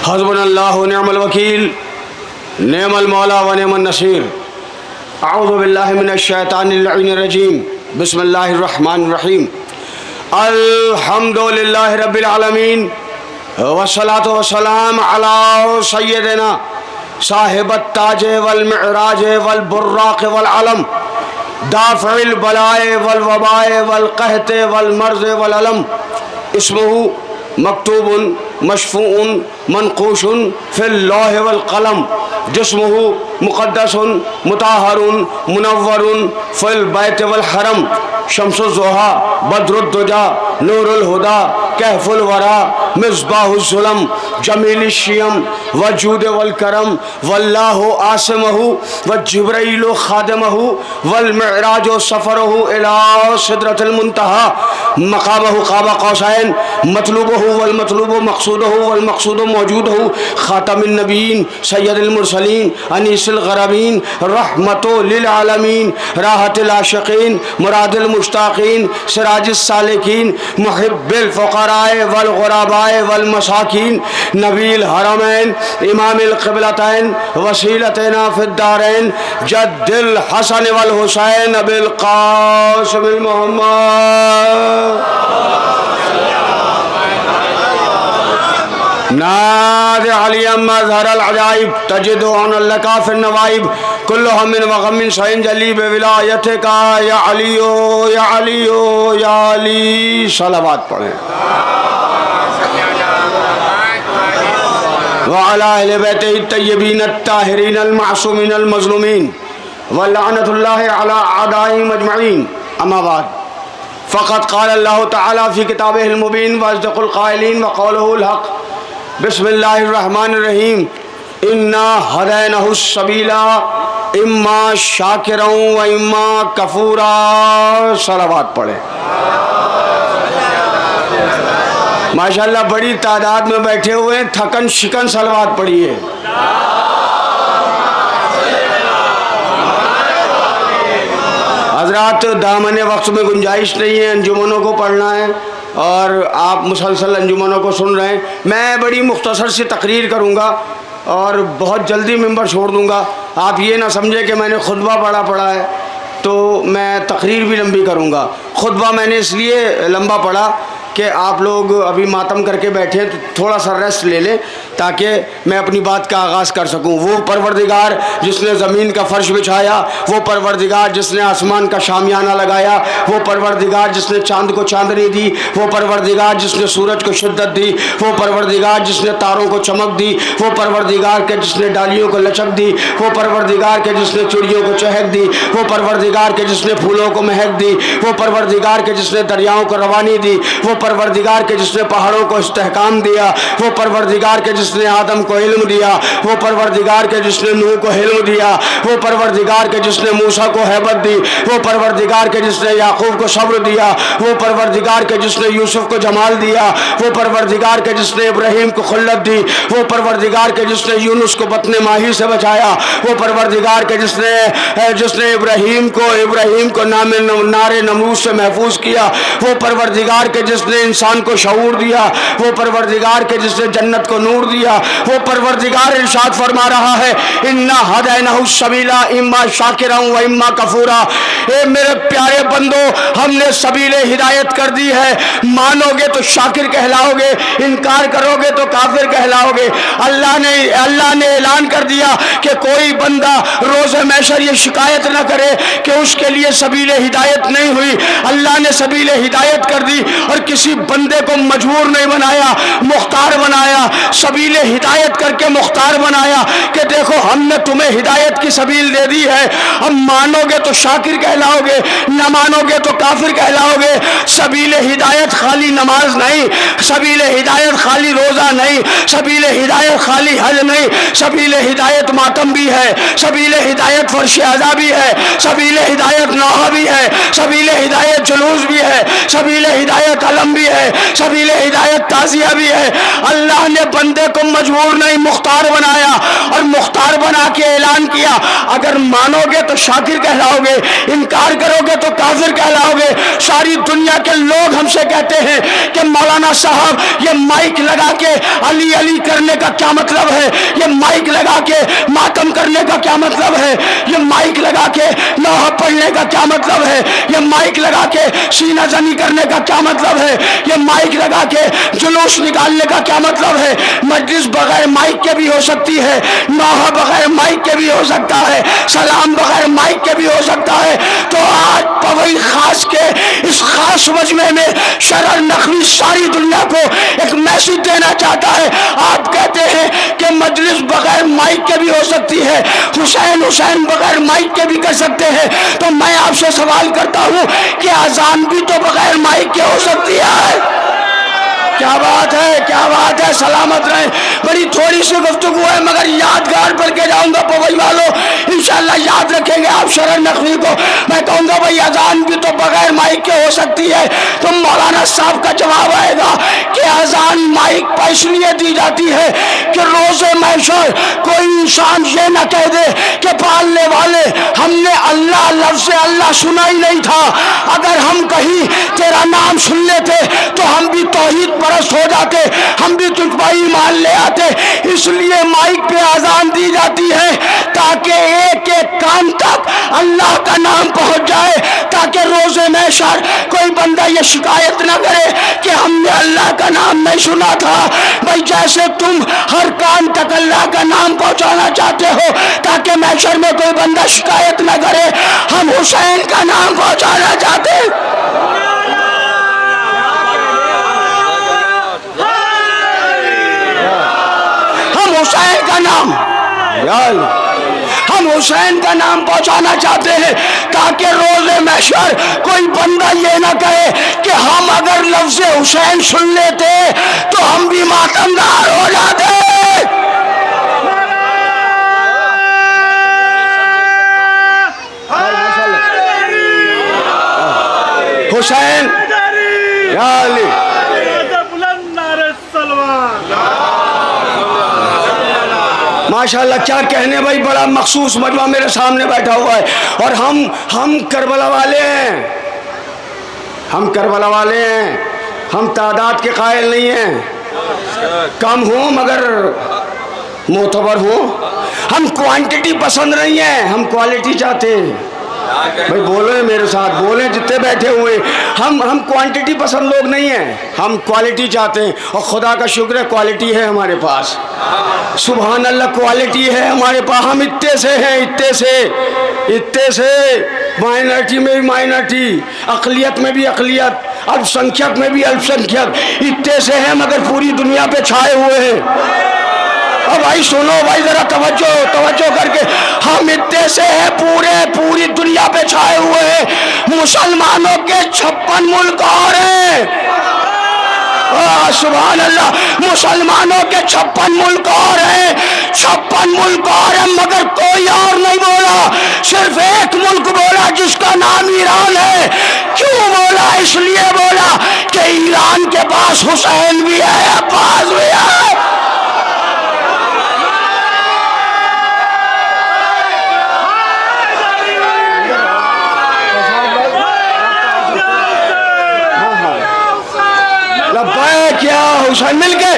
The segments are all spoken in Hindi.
हस्बुनल्लाहु व निअमल वकील, नेमल मौला व नेमन नसीर। अऊज़ु बिल्लाहि मिनश शैतानिर रजीम। बिस्मिल्लाहिर रहमानिर रहीम। अल्हम्दुलिल्लाहि रब्बिल आलमीन वस्सलातु वस्सलाम अला सय्यिदिना साहिबत ताज वल मिअराज वल बुर्राक़ वल अलम दाफ़िल बलाए वल वबाए वल क़हत वल मर्ज़ वल अलम। इस्मुहु मकतूबुन मशफ़ूउन मनक़ूशुन फ़िल लौह वल क़लम। जिस्मुहु मुक़द्दसुन मुताहरुन मुनव्वरुन फ़िल बैत वल हरम। शम्सुज़्ज़ुहा बद्रुद्दुजा नूरुल हुदा कहफ़ुल वरा मिस्बाहुज़्ज़ुलम जमीलिश्शियम वजूद वल करम। वल्लाहु आसिमहु व जिब्रीलु खादिमहु वल मिअराजु सफ़रुहु इला सिदरतिल मुंतहा मक़ामहु क़ाब क़ौसैन मतलूबुहु वल मतलूबु मक़सूदुहु वल मक़सूदु मौजूदुहु ख़ातमुन नबिय्यीन सय्यदुल मुरसलीन अनीसुल ग़रामीन रहमतुल लिल आलमीन राहतुल आशिक़ीन मुरादिल मुश्ताक़ीन सिराजुस सालिकीन मुहिब्बिल फ़ुक़राए वल ग़ुरबाए वल मसाकीन नबील हरमैन इमामिल क़िबलतैन वसीलतना फ़िद्दारैन जद्दिल हसन वल हुसैन अबिल क़ासिम मोहम्मद। नाज़ अलियम मज़हरल अजाइब तजिदु अनल्लका फ़िन नवाइब कुल्लु हम्मिन व ग़म्मिन शैन जली बिविलायतिका या अलियो या अलियो या अली। सलावत पढ़ें। व अला अहले बैतिही तय्यबीन अत्ताहिरीन अल मासूमीन अल मज़लूमीन व लअनतुल्लाहि अला अअदाइहिम अजमईन। अम्मा बाद फ़क़द क़ाल अल्लाहु तआला फ़ी किताबिहिल मुबीन व अस्दक़ुल क़ाइलीन व क़ौलुहुल हक़। बिस्मिल्लाहिर रहमानिर रहीम। इन्ना हदैनहुस सबीला इम्मा शाकिरन व इम्मा कफूरा। सलावत पढ़े। माशाअल्लाह बड़ी तादाद में बैठे हुए हैं, थकन शिकन सलावत पढ़िए। हज़रात दामन वक्त में गुंजाइश नहीं है, अंजुमनों को पढ़ना है और आप मुसलसल अंजुमनों को सुन रहे हैं। मैं बड़ी मुख्तसर सी तकरीर करूँगा और बहुत जल्दी मिंबर छोड़ दूँगा। आप ये ना समझे कि मैंने खुतबा पढ़ा है तो मैं तकरीर भी लंबी करूँगा। खुतबा मैंने इसलिए लंबा पढ़ा कि आप लोग अभी मातम करके बैठे हैं तो थोड़ा सा रेस्ट ले लें ताकि मैं अपनी बात का आगाज़ कर सकूं। वो परवरदिगार जिसने ज़मीन का फ़र्श बिछाया, वो परवरदिगार जिसने आसमान का शामियाना लगाया, वो परवरदिगार जिसने चाँद को चांदनी दी, वो परवरदिगार जिसने सूरज को शिद्दत दी, वो परवरदिगार जिसने तारों को चमक दी, वो परवरदिगार के जिसने डालियों को लचक दी, वो परवरदिगार के जिसने चिड़ियों को चहक दी, वो परवरदिगार के जिसने फूलों को महक दी, वो परवरदिगार के जिसने दरियाओं को रवानी दी, वो परवरदिगार के जिसने पहाड़ों को इस्तेहकाम दिया, वो परवरदिगार के जिसने आदम को इल्म दिया, वो परवरदिगार के जिसने नूह को हिल्म दिया, वो परवरदिगार के जिसने मूसा को हैबत दी, वो परवरदिगार के जिसने याकूब को सब्र दिया, वो परवरदिगार के जिसने यूसुफ को जमाल दिया, वो परवरदिगार के जिसने इब्राहीम को खुल्लत दी, वो परवरदिगार के जिसने यूनुस को बतने माही से बचाया, वो परवरदिगार के जिसने इब्राहीम को नारे नमरूद से महफूज किया, वो परवरदिगार के जिसने इंसान को शऊर दिया, वो परवरदिगार के जिसने जन्नत को नूर दिया, वो परवरदिगार इरशाद फरमा रहा है इन्ना हदैनहु सबीला इम्मा शाकिरन व इम्मा कफूरा। ए मेरे प्यारे बंदो, हमने सबीले हिदायत कर दी है, मानोगे तो शाकिर कहलाओगे, इनकार करोगे तो काफिर कहलाओगे। अल्लाह ने ऐलान कर दिया कि कोई बंदा रोज़े महशर ये शिकायत न करे कि उसके लिए सबीले हिदायत नहीं हुई। अल्लाह ने सबीले हिदायत कर दी और किसी बंदे को मजबूर नहीं बनाया, मुख्तार बनाया। सबीले हिदायत करके मुख्तार बनाया कि देखो हमने तुम्हें हिदायत की सबील दे दी है, अब मानोगे तो शाकिर कहलाओगे, न मानोगे तो काफिर कहलाओगे। सबीले हिदायत खाली नमाज नहीं, सबीले हिदायत खाली रोज़ा नहीं, सबीले हिदायत खाली हज नहीं, सबीले हिदायत मातम भी है, सबीले हिदायत फर्श अज़ा भी है, सबीले हिदायत नौहा भी है, सबीले हिदायत जुलूस भी है, सबीले हिदायत अलम पैगाम भी है, सबीले हिदायत ताज़िया भी है। अल्लाह ने बंदे को मजबूर नहीं मुख्तार बनाया और मुख्तार बना के ऐलान किया, अगर मानोगे तो शाकिर कहलाओगे, इनकार करोगे तो काफिर कहलाओगे। सारी दुनिया के लोग हमसे कहते हैं कि मौलाना साहब ये माइक लगा के अली अली करने का क्या मतलब है, ये माइक लगा के मातम करने का क्या मतलब है, ये माइक लगा के लोहा पढ़ने का क्या मतलब है, ये माइक लगा के सीना जनी करने का क्या मतलब है, ये माइक लगा के जुलूस निकालने का क्या मतलब है। मजलिस बगैर माइक के भी हो सकती है, नौहा बगैर माइक के भी हो सकता है, सलाम बगैर माइक के भी हो सकता है। तो आज पवई खास के इस खास मजमे में शरर नकवी सारी दुनिया को एक मैसेज देना चाहता है। आप कहते हैं कि मजलिस बगैर माइक के भी हो सकती है, हुसैन हुसैन बगैर माइक के भी कर सकते हैं, तो मैं आपसे सवाल करता हूं कि अजान भी तो बगैर माइक के हो सकती है। क्या बात है, क्या बात है, सलामत रहे। बड़ी थोड़ी सी गुफ्तगू है मगर यादगार पढ़ के जाऊंगा पवई वालों, इंशाल्लाह याद रखेंगे आप शरर नकवी को। मैं कहूंगा भाई अजान भी तो बगैर माइक के हो सकती है, तो मौलाना साहब का जवाब आएगा कि अजान माइक पर इसलिए दी जाती है कि रोज़े महशर कोई इंसान ये न कह दे कि पालने वाले हमने अल्लाह लफ्ज़ अल्लाह सुना ही नहीं था, अगर हम कहीं तेरा नाम सुन लेते तो हम भी तौहीद परस्त हो जाते, हम भी तुझ पर ईमान ले आते। इसलिए माइक पे आजान दी जाती है ताकि एक एक कान तक अल्लाह का नाम पहुंच जाए, ताकि रोज़े महशर कोई बंदा ये शिकायत ना करे कि हमने अल्लाह का नाम नहीं सुना था। भाई जैसे तुम हर कान तक अल्लाह का नाम पहुंचाना चाहते हो ताकि महशर में कोई बंदा शिकायत ना करे, हम हुसैन का नाम पहुंचाना चाहते हैं। हुसैन का नाम, हम हुसैन का नाम पहुंचाना चाहते हैं ताकि रोज़े महशर कोई बंदा ये ना कहे कि हम अगर लफ्ज़ हुसैन सुन लेते तो हम भी मातमदार हो जाते। हुसैन माशाल्लाह, क्या कहने भाई, बड़ा मखसूस मजमा मेरे सामने बैठा हुआ है और हम करबला वाले हैं, हम करबला वाले हैं, हम तादाद के कायल नहीं हैं, कम हो मगर मोतबर हो। हम क्वांटिटी पसंद नहीं है, हम क्वालिटी चाहते हैं। भाई बोले मेरे साथ, बोले जितने बैठे हुए, हम क्वांटिटी पसंद लोग नहीं हैं, हम क्वालिटी चाहते हैं। और खुदा का शुक्र है क्वालिटी है हमारे पास, सुभान अल्लाह क्वालिटी है हमारे पास। हम इतने से हैं, इतने से माइनॉरिटी में भी माइनॉरिटी, अक़लियत में भी अक़लियत, अल्पसंख्यक में भी अल्पसंख्यक, इतने से हैं मगर पूरी दुनिया पे छाए हुए हैं। अब भाई सुनो भाई, जरा तवज्जो करके, हम इतने से हैं पूरी दुनिया पे छाए हुए हैं। मुसलमानों के 56 मुल्क और हैं, सुभान अल्लाह, मुसलमानों के 56 मुल्क और हैं, 56 मुल्क और हैं मगर कोई और नहीं बोला, सिर्फ एक मुल्क बोला जिसका नाम ईरान है। क्यों बोला? इसलिए बोला कि ईरान के पास हुसैन भी है, अब्बास भी है। क्या हुसैन मिल के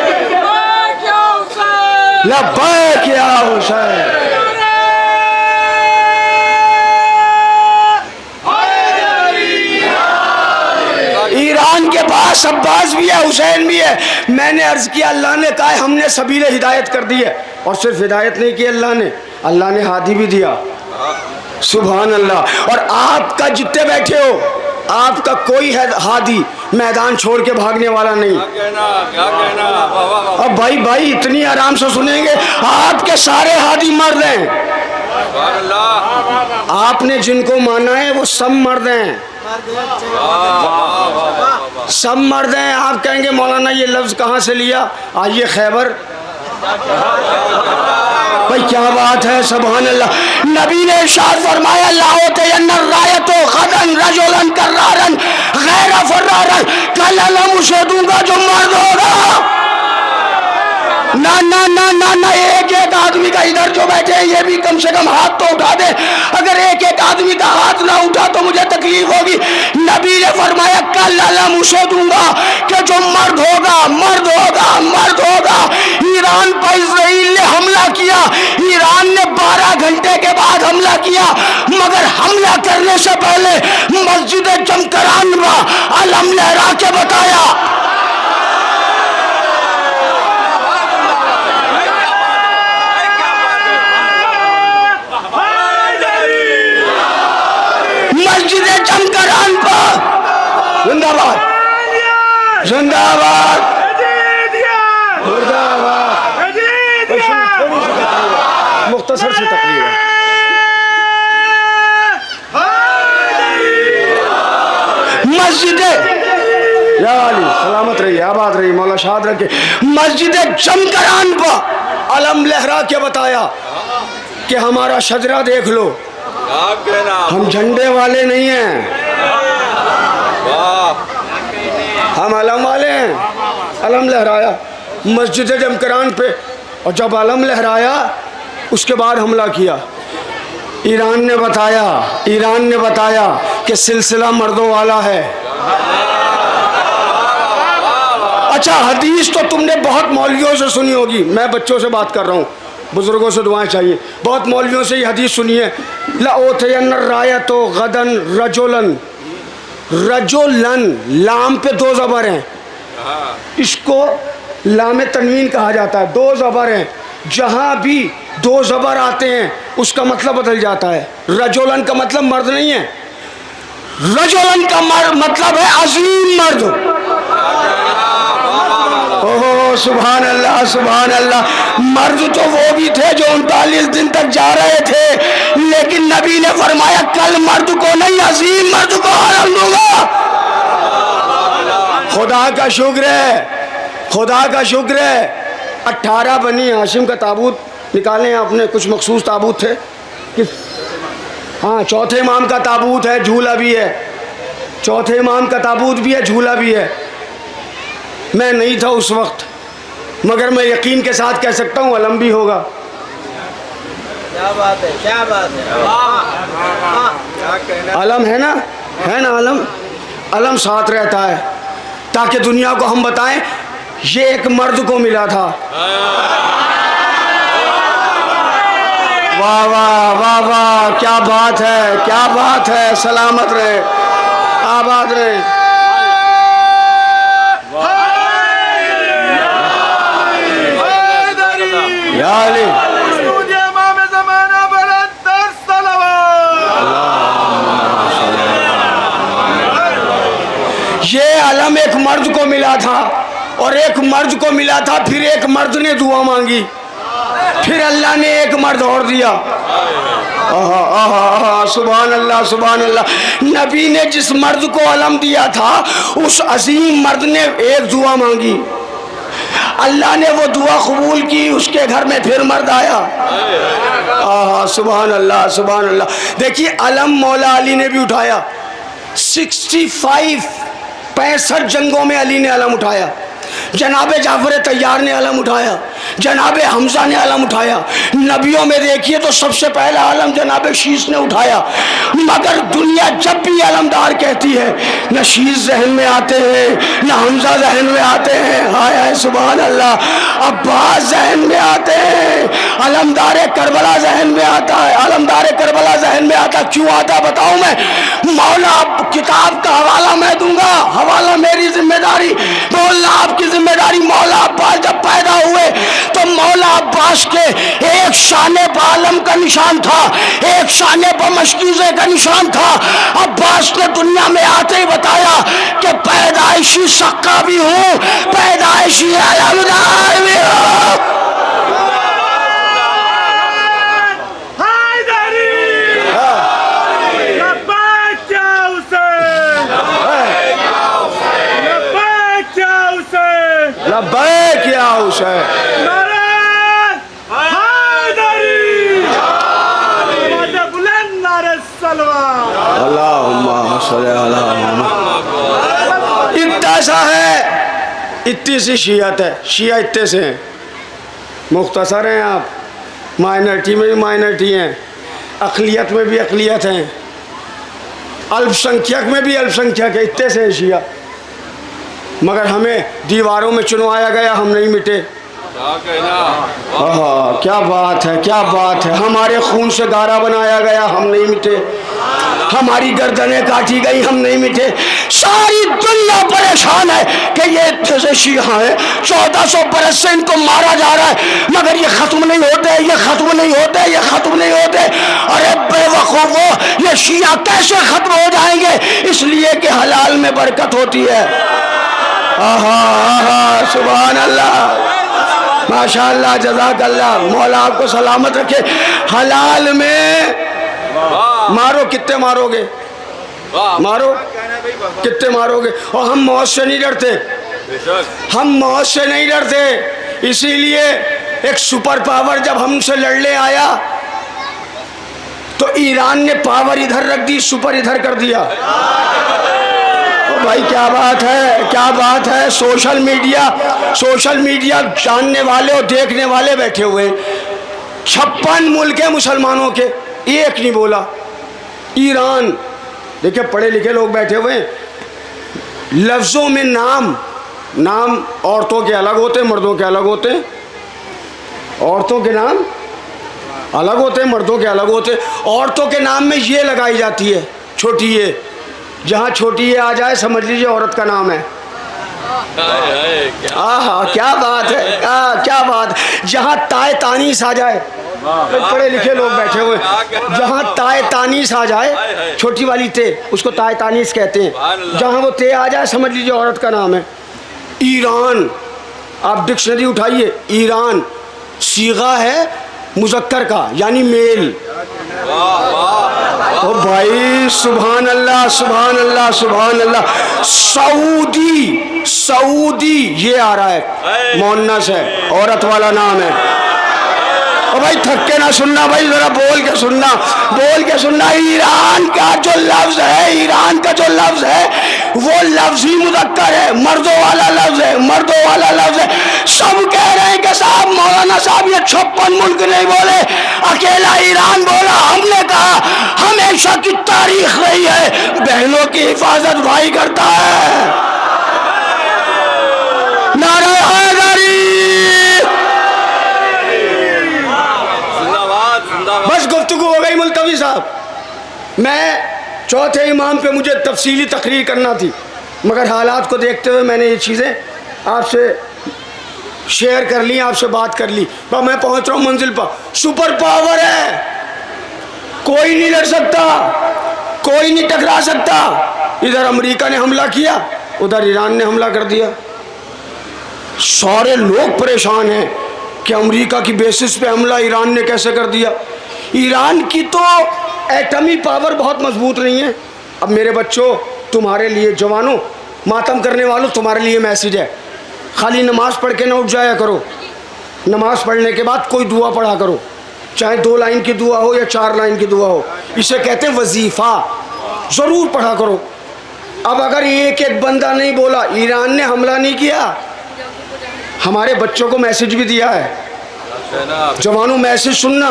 लब्बैक क्या हुसैन, ईरान के पास अब्बास भी है, हुसैन भी है। मैंने अर्ज किया, अल्लाह ने कहा हमने सबीले हिदायत कर दी है, और सिर्फ हिदायत नहीं की अल्लाह ने हादी भी दिया, सुभान अल्लाह। और आपका जितने बैठे हो, आपका कोई है हादी मैदान छोड़ के भागने वाला नहीं। क्या कहना? अब भाई इतनी आराम से सुनेंगे, आपके सारे हादी मर्द हैं, आपने जिनको माना है वो सब मर्द हैं, सब मर्द हैं। आप कहेंगे मौलाना ये लफ्ज़ कहाँ से लिया? आइए खैबर, भाई क्या बात है, सुभान अल्लाह। नबी ने इरशाद फरमाया लाओ तयन्नर रायतो गदन रजुलन कर्रारन गैर फर्रारन, कल अलम उसे दूंगा जो मर्द होगा। ना ना ना ना ना, एक एक आदमी का इधर जो बैठे हैं ये भी कम से कम हाथ तो उठा दे। अगर एक एक आदमी का हाथ ना उठा तो मुझे तकलीफ होगी। नबी ने फरमाया कल अलम उसे दूंगा कि जो मर्द होगा मर्द होगा मर्द होगा। ईरान पर इजराइल ने हमला किया, ईरान ने 12 घंटे के बाद हमला किया, मगर हमला करने से पहले मस्जिद जमकरान में अलम लहरा के बताया। मस्जिद जमकरान पर जिंदाबाद जिंदाबाद मुर्दाबाद। मुख्तसर से तकरीर है। मस्जिद सलामत रहिए, आबाद रहिए, मौला शाद रखे। मस्जिद जमकरान पर अलम लहरा के बताया कि हमारा शजरा देख लो, हम झंडे वाले नहीं हैं, हम अलम वाले हैं। अलम लहराया मस्जिद जमकरान पे, और जब अलम लहराया उसके बाद हमला किया। ईरान ने बताया कि सिलसिला मर्दों वाला है। अच्छा, हदीस तो तुमने बहुत मौलवियों से सुनी होगी, मैं बच्चों से बात कर रहा हूँ, बुजुर्गों से दुआएं चाहिए। बहुत मौलवियों से ये हदीस सुनी है, लाओतयन्नर रायतो गदन रजुलन। रजुलन लाम पे 2 ज़बर हैं, इसको लाम तनवीन कहा जाता है। 2 ज़बर हैं, जहाँ भी 2 ज़बर आते हैं उसका मतलब बदल जाता है। रजुलन का मतलब मर्द नहीं है, रजुलन का मतलब है अजीम मर्द। ओहो सुभान अल्लाह सुभान अल्लाह। मर्द तो वो भी थे जो 39 दिन तक जा रहे थे, लेकिन नबी ने फरमाया कल मर्द को नहीं अजीम मर्द को आराम दूंगा। खुदा का शुक्र है, खुदा का शुक्र है। 18 बनी हाशिम का ताबूत निकाले आपने, कुछ मखसूस ताबूत थे किस? हाँ, चौथे इमाम का ताबूत है, झूला भी है। चौथे इमाम का ताबूत भी है, झूला भी है। मैं नहीं था उस वक्त, मगर मैं यकीन के साथ कह सकता हूँ अलम भी होगा। क्या बात है, क्या बात है। अलम है ना अलम। अलम साथ रहता है ताकि दुनिया को हम बताएं ये एक मर्द को मिला था। वाह वाह वाह वाह, क्या बात है, क्या बात है। सलामत रहे, आबाद रहे। ये अलम एक मर्द को मिला था, और एक मर्द को मिला था, फिर एक मर्द ने दुआ मांगी, फिर अल्लाह ने एक मर्द और दिया। आहा आहा आहा, सुभान अल्लाह सुभान अल्लाह। नबी ने जिस मर्द को अलम दिया था उस अजीम मर्द ने एक दुआ मांगी, अल्लाह ने वो दुआ कबूल की, उसके घर में फिर मर्द आया। आहा सुभान अल्लाह सुभान अल्लाह। देखिए अलम मौला अली ने भी उठाया। 65 जंगों में अली ने अलम उठाया। जनाबे जाफर तैयार ने अलम उठाया, जनाबे हमजा ने अलम उठाया। नबियों में देखिए तो सबसे पहला अलम जनाबे शीश ने उठाया। मगर दुनिया जब भी अलमदार कहती है, न शीश जहन में आते हैं, न हमजा जहन में आते हैं, हाय हाय सुभान अल्लाह, अब्बास जहन में आते हैं, अलमदार करबला जहन में आता है, अलमदार करबला जहन में आता। क्यों आता बताऊं मैं? मौला किताब का हवाला मैं दूंगा, हवाला मेरी जिम्मेदारी, बोलना आपकी जिम्मेदारी। मौला अब्बास जब पैदा हुए तो मौला अब्बास के एक शाने पर आलम का निशान था, एक शाने पर मशकीज़े का निशान था। अब्बास ने दुनिया में आते ही बताया कि पैदाइशी सक्का भी हूँ, पैदाइशी अलमदार भी हूँ। लब्बैक या हुसैन। इतनी सी शियत है, शिया इतने से हैं, मुख्तसर हैं आप, माइनॉरिटी में भी माइनॉरिटी हैं, अक़लियत में भी अक़लियत हैं, अल्पसंख्यक में भी अल्पसंख्यक है, इतने से हैं शिया। मगर हमें दीवारों में चुनवाया गया, हम नहीं मिटे। हाँ, क्या बात है, क्या बात है। हमारे खून से गारा बनाया गया, हम नहीं मिटे। हमारी गर्दनें काटी गई, हम नहीं मिटे। सारी दुनिया परेशान है कि ये जैसे शिया है, 1400 बरस से इनको मारा जा रहा है, मगर ये ख़त्म नहीं होते, ये ख़त्म नहीं होते, ये ख़त्म नहीं होते। अरे बेवकूफ़ो, ये शिया कैसे ख़त्म हो जाएंगे? इसलिए कि हलाल में बरकत होती है। आहा आहा, सुभान अल्लाह, माशाअल्लाह, जज़ाकल्लाह, मौला आपको सलामत रखे। हलाल में मारो, कितने मारोगे? मारो, कितने मारोगे? और हम मौत से नहीं डरते, हम मौत से नहीं डरते। इसीलिए एक सुपर पावर जब हमसे लड़ने आया तो ईरान ने पावर इधर रख दी, सुपर इधर कर दिया। भाई क्या बात है, क्या बात है। सोशल मीडिया जानने वाले और देखने वाले बैठे हुए, 56 मुल्क है मुसलमानों के, एक नहीं बोला। ईरान, देखिए पढ़े लिखे लोग बैठे हुए हैं, लफ्ज़ों में नाम औरतों के अलग होते हैं, मर्दों के अलग होते हैं। औरतों के नाम अलग होते हैं, मर्दों के अलग होते हैं। औरतों के नाम में ये लगाई जाती है, छोटी ये, जहाँ छोटी ये आ जाए समझ लीजिए औरत का नाम है। हाँ, क्या बात है, क्या बात। जहाँ ताए तानीस आ जाए, पढ़े लिखे लोग बैठे हुए, जहाँ ताए तानीस आ जाए, छोटी वाली ते, उसको ताए तानीस कहते हैं। जहाँ वो ते आ जाए समझ लीजिए औरत का नाम है। ईरान, आप डिक्शनरी उठाइए, ईरान सीगा है मुज़क्कर का, यानी मेल। ओ भाई, सुभान अल्लाह, सुभान अल्लाह, सुभान अल्लाह। सऊदी ये आ रहा है, मोन्नस है, औरत वाला नाम है। ओ भाई थक के ना सुनना भाई, जरा बोल के सुनना, बोल के सुनना। ईरान का जो लफ्ज है, ईरान का जो लफ्ज है वो लफ्ज ही मुज़क्कर है, मर्दों वाला लफ्ज है, मर्दों वाला लफ्ज है। सब कह रहे हैं कि साहब, मौलाना साहब ये 56 मुल्क नहीं बोले, अकेला ईरान बोला। हमने कहा हमेशा की तारीख रही है, बहनों की हिफाजत भाई करता है। नारे हैदरी, बस गुफ्तगू हो गई मुल्तवी साहब। मैं चौथे इमाम पे मुझे तफसीली तकरीर करना थी, मगर हालात को देखते हुए मैंने ये चीज़ें आपसे शेयर कर ली, आपसे बात कर ली। पर मैं पहुंच रहा हूँ मंजिल पर। सुपर पावर है, कोई नहीं लड़ सकता, कोई नहीं टकरा सकता। इधर अमेरिका ने हमला किया, उधर ईरान ने हमला कर दिया। सारे लोग परेशान हैं कि अमेरिका की बेसिस पे हमला ईरान ने कैसे कर दिया। ईरान की तो एटमी पावर बहुत मजबूत नहीं है। अब मेरे बच्चों, तुम्हारे लिए, जवानों, मातम करने वालों, तुम्हारे लिए मैसेज है, खाली नमाज़ पढ़ के ना उठ जाया करो। नमाज़ पढ़ने के बाद कोई दुआ पढ़ा करो, चाहे 2 लाइन की दुआ हो या 4 लाइन की दुआ हो, इसे कहते हैं वजीफ़ा, ज़रूर पढ़ा करो। अब अगर एक एक बंदा नहीं बोला, ईरान ने हमला नहीं किया, हमारे बच्चों को मैसेज भी दिया है। जवानों मैसेज सुनना,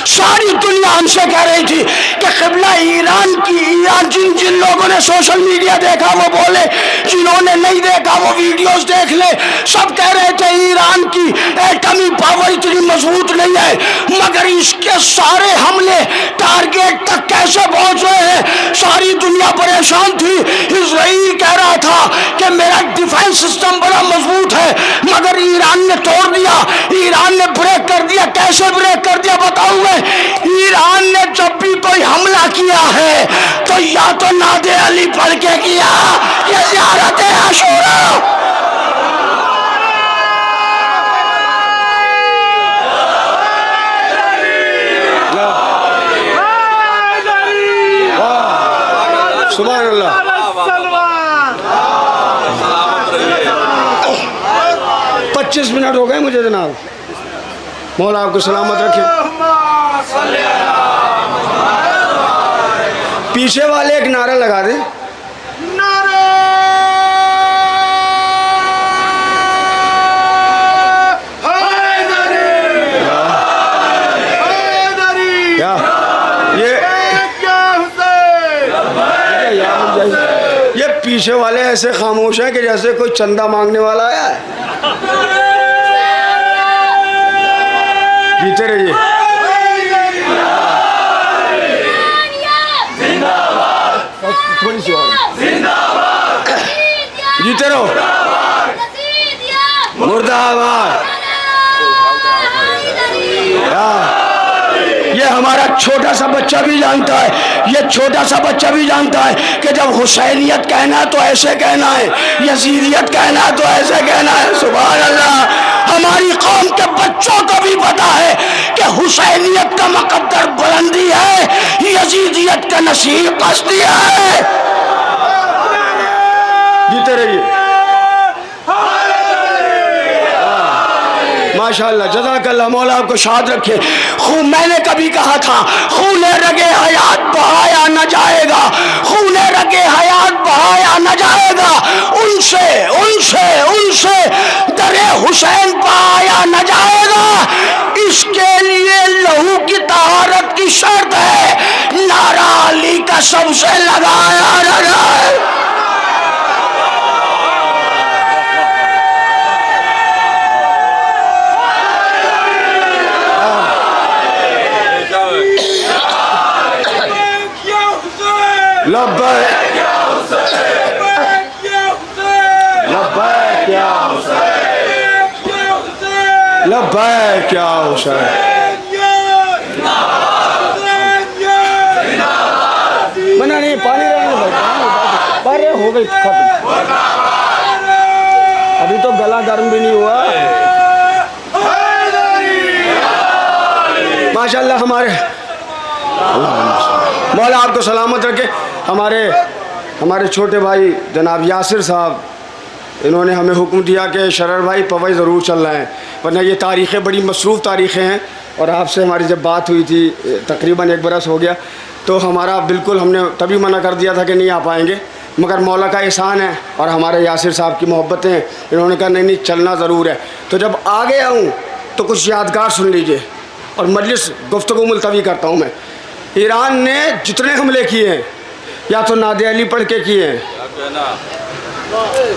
सारी दुनिया हमसे कह रही थी कि क़िबला ईरान की, ईरान जिन लोगों ने सोशल मीडिया देखा वो बोले, जिन्होंने नहीं देखा वो वीडियोस देख ले। सब कह रहे थे ईरान की एटमी पावर इतनी मजबूत नहीं है, मगर इसके सारे हमले टारगेट तक कैसे पहुंच रहे हैं। सारी दुनिया परेशान थी। इजराइल कह रहा था कि मेरा डिफेंस सिस्टम बड़ा मजबूत है, मगर ईरान ने तोड़ दिया, ईरान ने ब्रेक कर दिया। कैसे ब्रेक कर दिया बताऊं मैं। ईरान ने जब भी कोई हमला किया है तो या तो नादे अली पढ़ के किया या ज़ियारत आशूरा। सुभान अल्लाह। 25 मिनट हो गए मुझे जनाब, मौला आपको सलामत रखे। पीछे वाले एक नारा लगा दे, पीछे वाले ऐसे खामोश हैं कि जैसे कोई चंदा मांगने वाला आया है। जीते रहिए। थोड़ी सी और जीते रहो। मुर्दाबाद। ये हमारा छोटा सा बच्चा भी जानता है, ये छोटा सा बच्चा भी जानता है कि जब हुसैनियत कहना है तो ऐसे कहना है, यजीदियत कहना है तो ऐसे कहना है। सुभान अल्लाह। हमारी कौम के बच्चों को भी पता है कि हुसैनियत का मुकद्दर बुलंदी है, यजीदियत का नसीब पस्ती है। जीते रहिए। माशाअल्लाह, जज़ाकल्लाह, मौला आपको शाद रखे। खून, मैंने कभी कहा था खून रगे हयात बहाया न जाएगा, खून रगे हयात बहाया न जाएगा, उनसे उनसे उनसे दरे हुसैन पाया न जाएगा। इसके लिए लहू की तहारत की शर्त है, नारा अली का सबसे लगाया न जाए। लब्बैक लब्बैक या हुसैन, लब्बैक या हुसैन। मना नहीं, पानी रहने हो गई खत्म। अभी तो गला गर्म भी नहीं हुआ। माशाअल्लाह, हमारे मौला आपको सलामत रखे। हमारे छोटे भाई जनाब यासिर साहब, इन्होंने हमें हुक्म दिया कि शरर भाई पवई ज़रूर चल रहे हैं, वरना ये तारीख़ें बड़ी मसरूफ़ तारीख़ें हैं। और आपसे हमारी जब बात हुई थी तकरीबन 1 बरस हो गया, तो हमारा बिल्कुल हमने तभी मना कर दिया था कि नहीं आ पाएंगे, मगर मौला का एहसान है और हमारे यासिर साहब की मोहब्बतें, इन्होंने कहा नहीं चलना ज़रूर है। तो जब आ गया हूँ तो कुछ यादगार सुन लीजिए और मजलिस गुफ्तगू मुलतवी करता हूँ मैं। ईरान ने जितने हमले किए हैं या तो नादे अली पढ़ के किए हैं,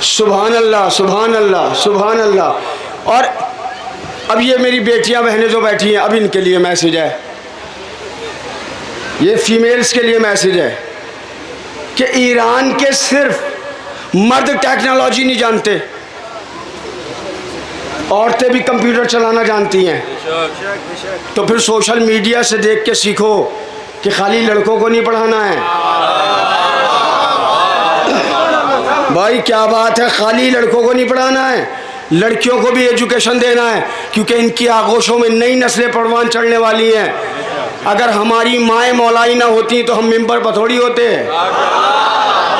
सुभान अल्लाह सुभान अल्लाह सुभान अल्लाह। और अब ये मेरी बेटियां बहनें जो बैठी हैं, अब इनके लिए मैसेज है, ये फीमेल्स के लिए मैसेज है कि ईरान के सिर्फ मर्द टेक्नोलॉजी नहीं जानते, औरतें भी कंप्यूटर चलाना जानती हैं। तो फिर सोशल मीडिया से देख के सीखो कि खाली लड़कों को नहीं पढ़ाना है। भाई क्या बात है, खाली लड़कों को नहीं पढ़ाना है, लड़कियों को भी एजुकेशन देना है, क्योंकि इनकी आगोशों में नई नस्लें परवान चढ़ने वाली हैं। अगर हमारी माएँ मौलाई ना होती तो हम मिंबर पर थोड़ी होते,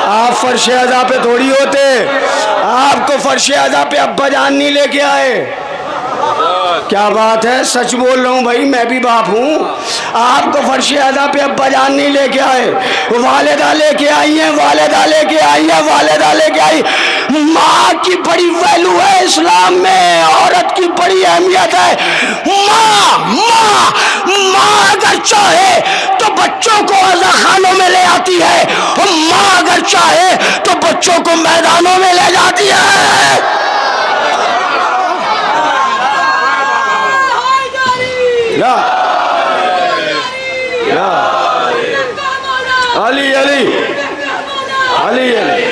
आप फर्श अज़ा पे थोड़ी होते, आपको फर्श अज़ा पे अब्बा जान नहीं लेके आए। क्या बात है, सच बोल रहा हूँ भाई, मैं भी बाप हूँ। आपको फर्श अज़ा पे अब्बा जान नहीं लेके आए, वालिदा लेके आई है, वालिदा लेके आई है, वालिदा लेके आई। माँ की बड़ी वैल्यू है इस्लाम में, औरत की बड़ी अहमियत है। माँ माँ माँ अगर चाहे तो बच्चों को अज़ाखानों में ले आती है, और माँ अगर चाहे तो बच्चों को मैदानों में ले जाती है। या या अली अली अली अली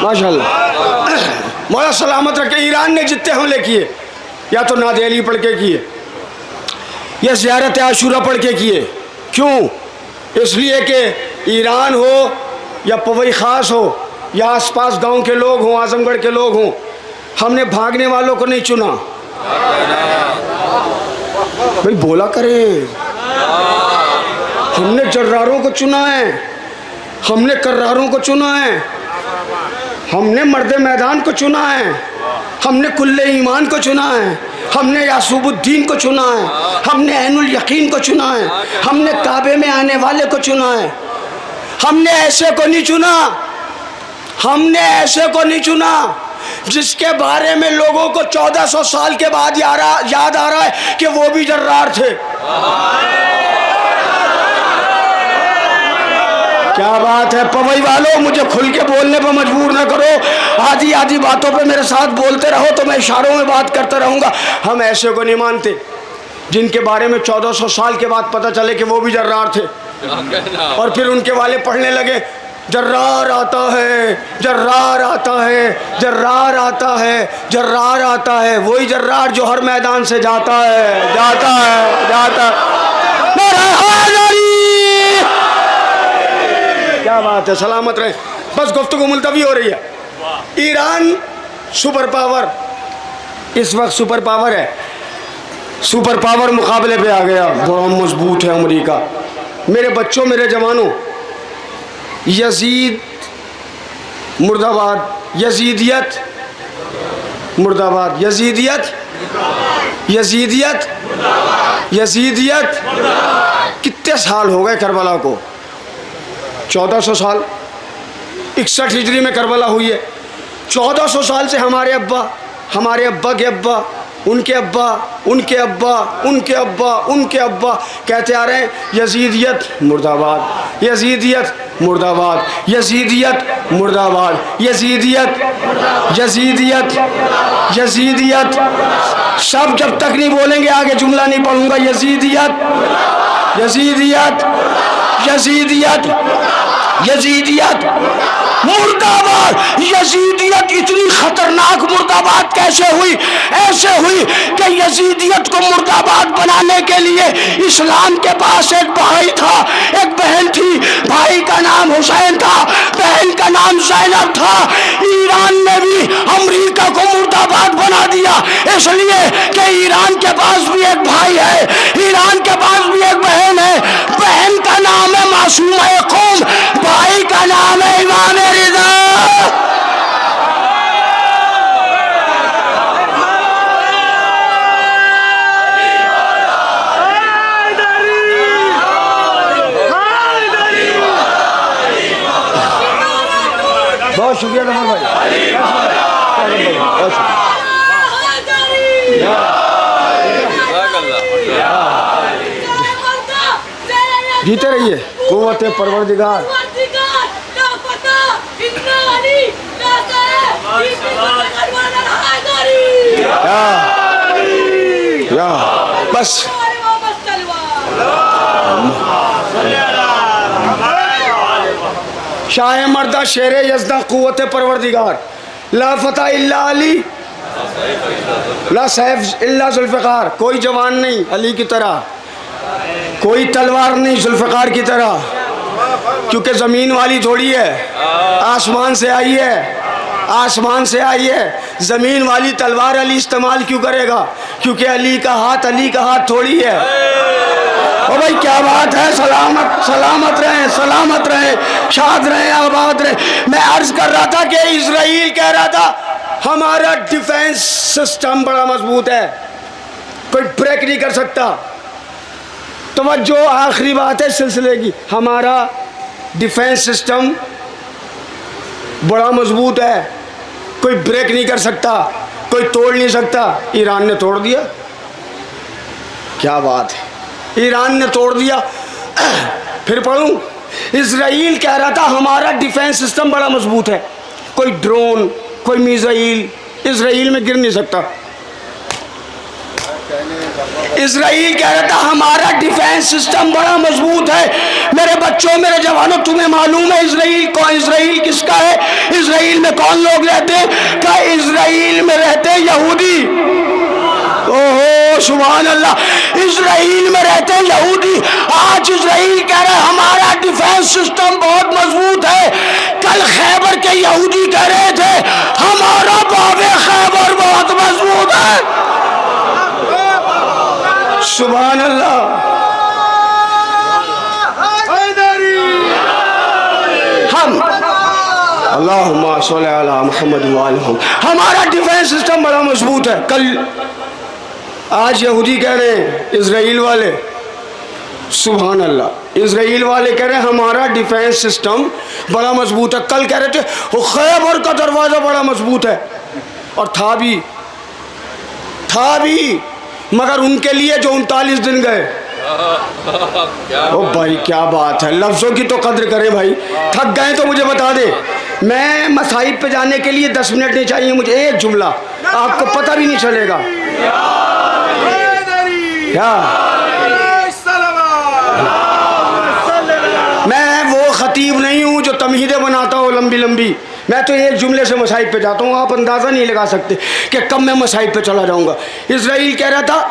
माशाअल्लाह, मौला सलामत रखे। ईरान ने जितने हमले किए, या तो नादे अली पढ़ के किए या ज़ियारत आशूरा पढ़ के किए। क्यों? इसलिए कि ईरान हो या पवई ख़ास हो या आसपास गांव के लोग हों, आजमगढ़ के लोग हों, हमने भागने वालों को नहीं चुना। भाई बोला करें, हमने जर्रारों को चुना है, हमने कर्रारों को चुना है, हमने मर्द मैदान को चुना है, हमने कुल्ले ईमान को चुना है, हमने यासूबुद्दीन को चुना है, हमने ऐनुल यकीन को चुना है, हमने काबे में आने वाले को चुना है। हमने ऐसे को नहीं चुना, हमने ऐसे को नहीं चुना जिसके बारे में लोगों को 1400 साल के बाद याद आ रहा है कि वो भी जर्रार थे। क्या बात है पवई वालों, मुझे खुल के बोलने पर मजबूर ना करो। आधी आधी बातों पे मेरे साथ बोलते रहो तो मैं इशारों में बात करता रहूँगा। हम ऐसे को नहीं मानते जिनके बारे में 1400 साल के बाद पता चले कि वो भी जर्रार थे, और फिर उनके वाले पढ़ने लगे जर्रार आता है, जर्रार आता है, जर्रार आता है, जर्रार आता है। वही जर्रार जो हर मैदान से जाता है, जाता है, जाता है। क्या बात है, सलामत रहे। बस गुफ्तगू मुलतवी हो रही है। ईरान सुपर पावर, इस वक्त सुपर पावर है, सुपर पावर मुकाबले पे आ गया, बड़ा मजबूत है अमेरिका। मेरे बच्चों, मेरे जवानों, यजीद मुर्दाबाद, यजीदियत मुर्दाबाद, यजीदियत, यजीदियत, यजीदियत। कितने साल हो गए करबला को? 1400 साल। 61 हिजरी में करबला हुई है। 1400 साल से हमारे अब्बा, हमारे अब्बा के अब्बा, उनके अब्बा, उनके अब्बा, उनके अब्बा, उनके अब्बा कहते आ रहे हैं यजीदियत मुर्दाबाद, यजीदियत मुर्दाबाद, यजीदियत मुर्दाबाद, यजीदियत, यजीदियत, यजीदियत। सब जब तक नहीं बोलेंगे आगे जुमला नहीं पढ़ूंगा। यजीदियत, यजीदियत, यजीदियत, यजीदियत मुर्दाबाद। यजीदियत इतनी खतरनाक मुर्दाबाद कैसे हुई? ऐसे हुई कि यजीदियत को मुर्दाबाद बनाने के लिए इस्लाम के पास एक भाई था, एक बहन थी। भाई का नाम हुसैन था, बहन का नाम ज़ैनब था। ईरान ने भी अमेरिका को मुर्दाबाद बना दिया, इसलिए कि ईरान के पास भी एक भाई है, ईरान के पास भी एक बहन है। बहन का नाम है मासूमा कौम, भाई का नाम है इमाम रिज़ा। बहुत शुक्रिया नमर भाई, बहुत शुक्रिया। जीते रहिए, कुव्वत परवरदिगार। या बस शाह मर्दा शेर यज़दा कुव्वत परवरदिगार। ला फतह इल्ला अली, ला सैफ इल्ला जुल्फ़िकार। कोई जवान नहीं अली की तरह, कोई तलवार नहीं जुल्फ़िकार की तरह, क्योंकि ज़मीन वाली थोड़ी है, आसमान से आई है, आसमान से आई है। ज़मीन वाली तलवार अली इस्तेमाल क्यों करेगा? क्योंकि अली का हाथ थोड़ी है। ओ भाई क्या बात है। सलामत सलामत रहें, सलामत रहें, शाद रहें, आबाद रहें। मैं अर्ज़ कर रहा था कि इज़राइल कह रहा था हमारा डिफेंस सिस्टम बड़ा मजबूत है, कोई ब्रेक नहीं कर सकता। तवज्जो, आखिरी बात है सिलसिले की, हमारा डिफेंस सिस्टम बड़ा मजबूत है, कोई ब्रेक नहीं कर सकता, कोई तोड़ नहीं सकता। ईरान ने तोड़ दिया। क्या बात है, ईरान ने तोड़ दिया। फिर पढ़ूं, इज़राइल कह रहा था हमारा डिफेंस सिस्टम बड़ा मजबूत है, कोई ड्रोन, कोई मिसाइल इज़राइल में गिर नहीं सकता। इज़राइल कह रहा था हमारा डिफेंस सिस्टम बड़ा मजबूत है। मेरे बच्चों, मेरे जवानों, तुम्हें मालूम है इज़राइल कौन, इज़राइल किसका है? इज़राइल में कौन लोग रहते हैं? क्या इज़राइल में रहते हैं यहूदी। ओहो सुभान अल्लाह, इज़राइल में रहते हैं यहूदी। आज इज़राइल कह रहा है हमारा डिफेंस सिस्टम बहुत मजबूत है। कल खैबर के यहूदी कह रहे थे हमारा बाबे खैबर बहुत मजबूत है। सुभान अल्लाह। हम अल्लाहुम्मा सल्ली अला मुहम्मद व आलि मुहम्मद, हमारा डिफेंस सिस्टम बड़ा मजबूत है। कल आज यहूदी कह रहे हैं इज़राइल वाले सुभान अल्लाह। इजराइल वाले कह रहे हैं हमारा डिफेंस सिस्टम बड़ा मजबूत है। कल कह रहे थे वो खैबर का दरवाज़ा बड़ा मजबूत है, और था भी मगर उनके लिए जो 39 दिन गए। ओ भाई क्या बात है, लफ्ज़ों की तो कद्र करें भाई। थक गए तो मुझे बता दे, मैं मसाइब पे जाने के लिए 10 मिनट नहीं चाहिए मुझे, एक जुमला आपको पता भी नहीं चलेगा क्या। मैं वो खतीब नहीं हूँ जो तमहीदें बनाता हो लंबी लंबी, मैं तो एक जुमले से मसाइब पे जाता हूँ। आप अंदाज़ा नहीं लगा सकते कि कब मैं मसाइब पे चला जाऊँगा। इजराइल कह रहा था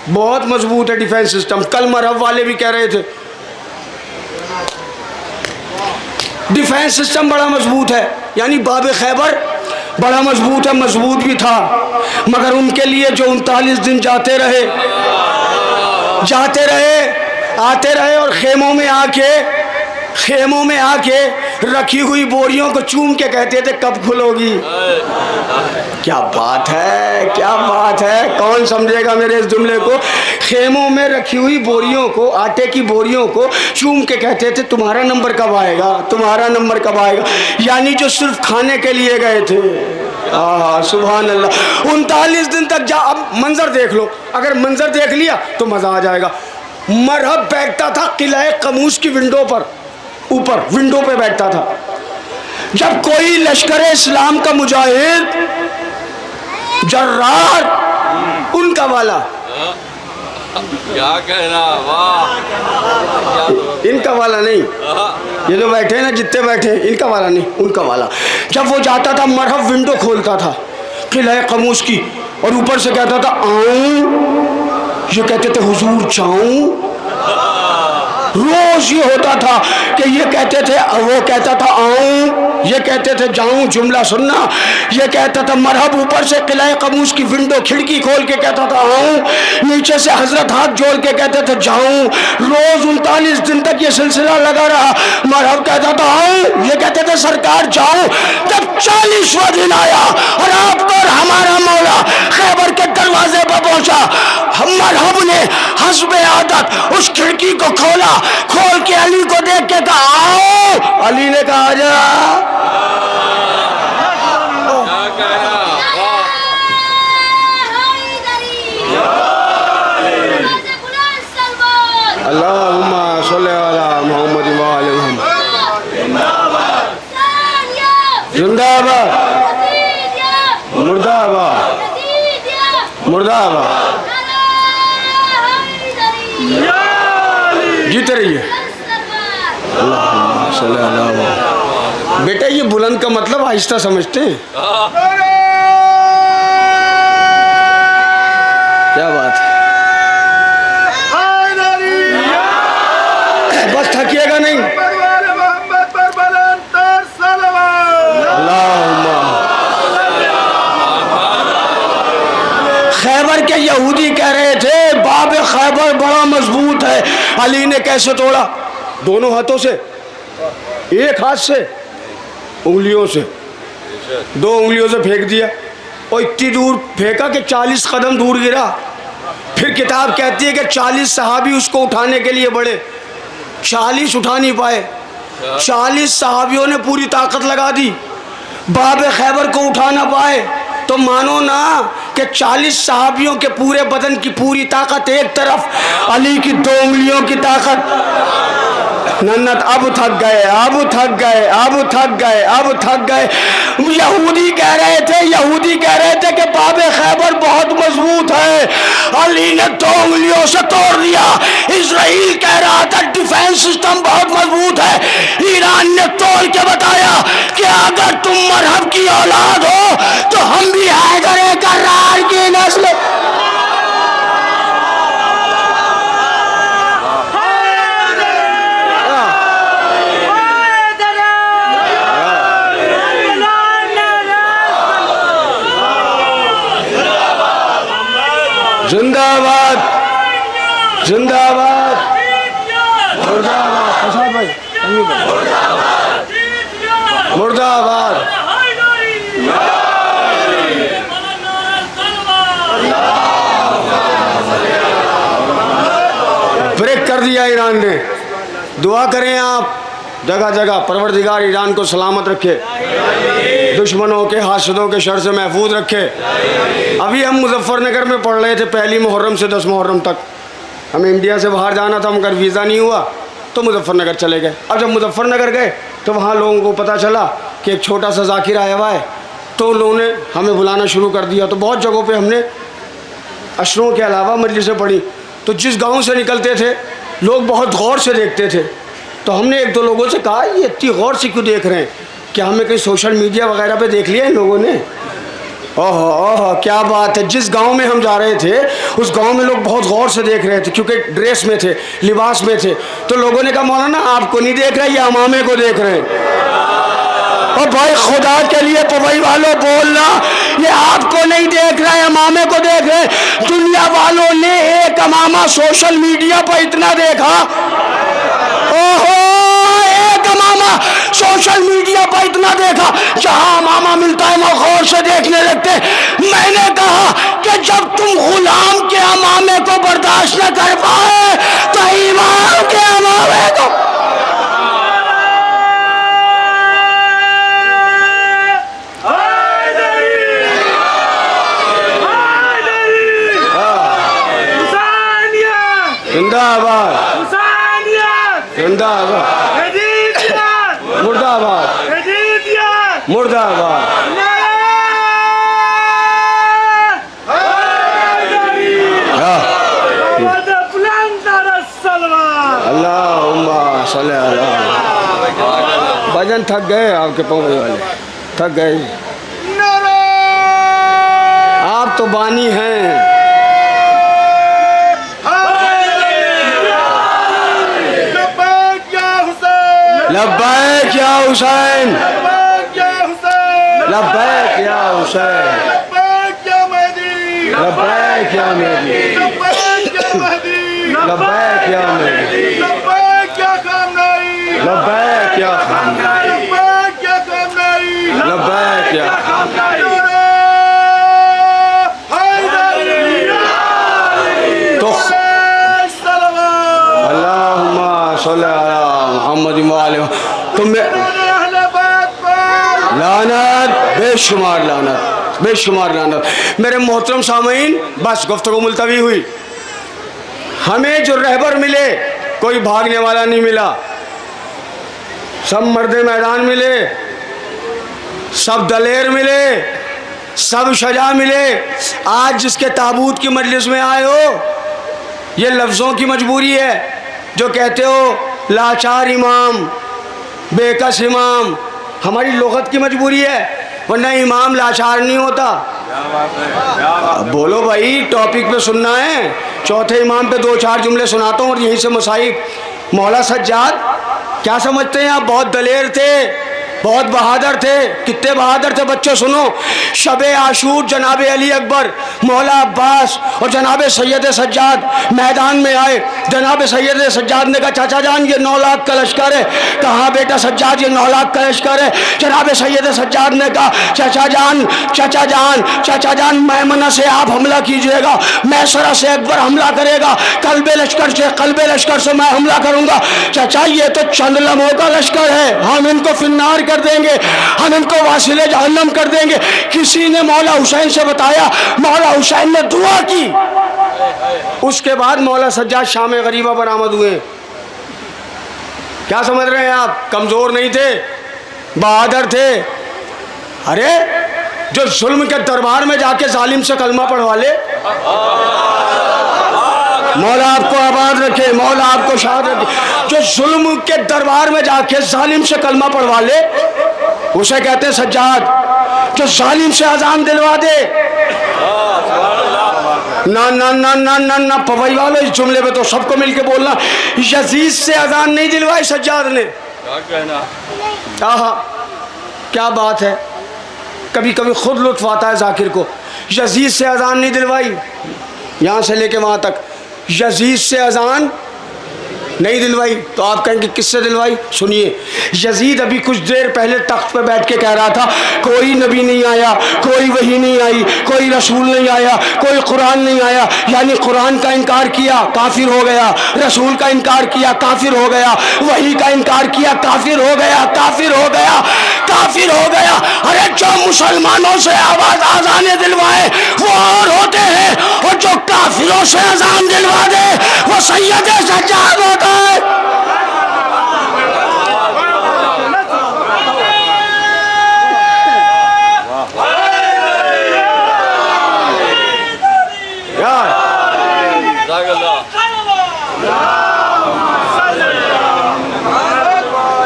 बहुत मजबूत है डिफेंस सिस्टम, कल मरहब वाले भी कह रहे थे डिफेंस सिस्टम बड़ा मजबूत है, यानी बाब खैबर बड़ा मजबूत है। मजबूत भी था, मगर उनके लिए जो 39 दिन जाते रहे आते रहे और खेमों में आके रखी हुई बोरियों को चूम के कहते थे कब खुलोगी। क्या बात है, कौन समझेगा मेरे इस जुमले को। खेमों में रखी हुई बोरियों को, आटे की बोरियों को चूम के कहते थे तुम्हारा नंबर कब आएगा, यानी जो सिर्फ खाने के लिए गए थे। सुभान अल्लाह। 39 दिन तक अब मंजर देख लो, अगर मंजर देख लिया तो मज़ा आ जाएगा। मरहब बैठता था किला कमूस की विंडो पर, ऊपर विंडो पे बैठता था। जब कोई लश्कर इस्लाम का मुजाहिद जर्रार उनका वाला, क्या कहना, वाह, इनका वाला नहीं, ये जो बैठे हैं ना जितने बैठे हैं इनका वाला नहीं, उनका वाला। जब वो जाता था मरहब विंडो खोलता था किला कमूस की, और ऊपर से कहता था आऊं, ये कहते थे हुजूर जाऊं। रोज ये होता था कि ये कहते थे, वो कहता था आऊं, ये कहते थे जाऊं। जुमला सुनना, ये कहता था मरहब ऊपर से किला कमूस की विंडो खिड़की खोल के कहता था आऊं, नीचे से हजरत हाथ जोड़ के कहते थे जाऊं। रोज 39 दिन तक ये सिलसिला लगा रहा। मरहब कहता था आऊं, ये कहते थे सरकार जाऊं। जब 40वां दिन आया और आपको और हमारा मौला खैबर के दरवाजे पर पहुंचा, मरहब ने हस्बे आदत उस खिड़की को खोल के अली को देख के कहा आओ। अली ने कहा आजा। अल्लाहुम्मा सल्ली अला मुहम्मद व आले मुहम्मद। जिंदाबाद, मुर्दाबाद, मुर्दाबाद। जीते रहिए। बेटा ये बुलंद का मतलब आहिस्ता समझते हैं। क्या बात है, बस थकिएगा नहीं। खैबर के यहूदी कह रहे थे बाब खैबर बड़ा मजबूत है। अली ने कैसे तोड़ा? दोनों हाथों से, एक हाथ से उंगलियों से, 2 उंगलियों से फेंक दिया और इतनी दूर फेंका कि 40 कदम दूर गिरा। फिर किताब कहती है कि 40 सहाबी उसको उठाने के लिए बढ़े, 40 उठा नहीं पाए। 40 सहाबियों ने पूरी ताकत लगा दी, बाब खैबर को उठा ना पाए। तो मानो ना कि 40 सहाबियों के पूरे बदन की पूरी ताकत एक तरफ, अली की 2 उंगलियों की ताकत। नन्नत अब थक गए। यहूदी कह रहे थे कि बाब खैबर बहुत मजबूत है। अली ने 2 उंगलियों से तोड़ दिया। इजराइल कह रहा था डिफेंस सिस्टम बहुत मजबूत है। ईरान ने तोड़ के बताया कि अगर तुम मरहब की औलाद हो तो हम भी हैदर कर्रार की नस्ल। जिंदाबाद, जिंदाबाद, मुर्दाबाद, मुर्दाबाद। ब्रेक एक कर दिया ईरान ने। दुआ करें आप, जगह जगह परवरदिगार ईरान को सलामत रखे, दुश्मनों के हासदों के शर से महफूज रखे। अभी हम मुजफ्फरनगर में पढ़ रहे थे, पहली मुहर्रम से 10 मुहर्रम तक। हमें इंडिया से बाहर जाना था, मगर वीज़ा नहीं हुआ तो मुजफ्फरनगर चले गए। अब जब मुजफ्फरनगर गए तो वहाँ लोगों को पता चला कि एक छोटा सा जाकिर आया हुआ है, तो लोगों ने हमें बुलाना शुरू कर दिया। तो बहुत जगहों पे हमने अशरों के अलावा मजलिसें पढ़ी। तो जिस गांव से निकलते थे लोग बहुत गौर से देखते थे। तो हमने एक दो लोगों से कहा, ये इतनी गौर से क्यों देख रहे हैं? क्या हमें कहीं सोशल मीडिया वगैरह पे देख लिया इन लोगों ने? ओहो ओहो, क्या बात है। जिस गांव में हम जा रहे थे उस गांव में लोग बहुत गौर से देख रहे थे, क्योंकि ड्रेस में थे, लिबास में थे। तो लोगों ने कहा, मौलाना आपको नहीं देख रहे, ये अमामे को देख रहे हैं। और भाई खुदा के लिए पवई वालों बोलना, ये आपको नहीं देख रहा है, अमामे को देख रहे हैं। दुनिया वालों ने एक अमामा सोशल मीडिया पर इतना देखा, ओहो, एक अमामा सोशल मीडिया पर इतना देखा, जहां अमामा मिलता है वो गौर से देखने लगते। मैंने कहा कि जब तुम गुलाम के अमामे को बर्दाश्त न कर पाए तो इमाम के अमामे को। जिंदाबाद जिंदाबाद मुर्दाबाद मुर्दाबाद। अल्लाहुम्मा सल्ली अला। भजन थक गए आपके पौधे वाले, थक गए। आप तो बानी हैं। लब्बैक या हुसैन, लब्बैक या हुसैन, लब्बैक या मेहदी, लब्बैक या मेहदी, लब्बैक या खामनई, लब्बैक या खामनई, लब्बैक या खामनई। तो अल्लाहुम्मा सल्ली अला मुहम्मद व आले। लानत, बेशुमार लानत, बेशुमार लानत। मेरे मोहतरम सामीन, बस गुफ्तगू मुलतवी हुई। हमें जो रहबर मिले, कोई भागने वाला नहीं मिला, सब मर्दे मैदान मिले, सब दलेर मिले, सब शजा मिले। आज जिसके ताबूत की मजलिस में आए हो, ये लफ्ज़ों की मजबूरी है जो कहते हो लाचार इमाम, बेकस इमाम। हमारी लुगत की मजबूरी है, वरना इमाम लाचार नहीं होता। बोलो भाई, टॉपिक पे सुनना है। चौथे इमाम पे 2-4 जुमले सुनाता हूँ और यहीं से मुसाइब। मौला सज्जाद, क्या समझते हैं आप? बहुत दलेर थे, बहुत बहादुर थे। कितने बहादुर थे बच्चों, सुनो। शबे आशूर जनाब अली अकबर, मौला अब्बास और जनाब सैयद सज्जाद मैदान में आए। जनाब सैयद सज्जाद ने कहा, चाचा जान ये 9 लाख का लश्कर है। कहा बेटा सज्जाद, ये 9 लाख का लश्कर है। जनाब सैयद सज्जाद ने कहा, चाचा जान, चाचा जान, चाचा जान, मैमना से आप हमला कीजिएगा, मैसरा से अकबर हमला करेगा, कल्बे लश्कर से मैं हमला करूंगा। चाचा ये तो चंद लम्हों का लश्कर है, हम इनको फिन्नार कर देंगे, हम इनको वासिले जहन्नम कर देंगे। किसी ने मौला हुसैन से बताया, मौला हुसैन ने दुआ की। उसके बाद मौला सज्जाद शाम गरीबा बरामद हुए। क्या समझ रहे हैं आप? कमजोर नहीं थे, बहादुर थे। अरे जो जुल्म के दरबार में जाके जालिम से कलमा पढ़वा ले, मौला आपको आबाद रखे, मौला आपको शाद रखे। जो जुल्म के दरबार में जाके जालिम से कलमा पढ़वा ले, उसे कहते हैं सज्जाद। जो जालिम से अजान दिलवा दे, ना ना ना ना ना ना पवई वालों, इस जुमले में तो सबको मिलके बोलना। यजीद से अजान नहीं दिलवाई सज्जाद ने। आहा, क्या बात है। कभी कभी खुद लुत्फ आता है जाकिर को। यजीद से अजान नहीं दिलवाई, यहाँ से लेके वहाँ तक। यजीद से अजान नहीं दिलवाई तो आप कहेंगे किससे दिलवाई? सुनिए, यजीद अभी कुछ देर पहले तख्त पर बैठ के कह रहा था कोई नबी नहीं आया, कोई वही नहीं आई, कोई रसूल नहीं आया, कोई कुरान नहीं आया। यानी कुरान का इनकार किया, काफिर हो गया। रसूल का इनकार किया, काफिर हो गया। वही का इनकार किया, काफिर हो गया, काफिर हो गया, काफिर हो गया। अरे जो मुसलमानों से आवाज आजाने दिलवाए वो और होते हैं, और जो काफिरों से अजान दिलवा दे वो सैयद सज्जाद होता है।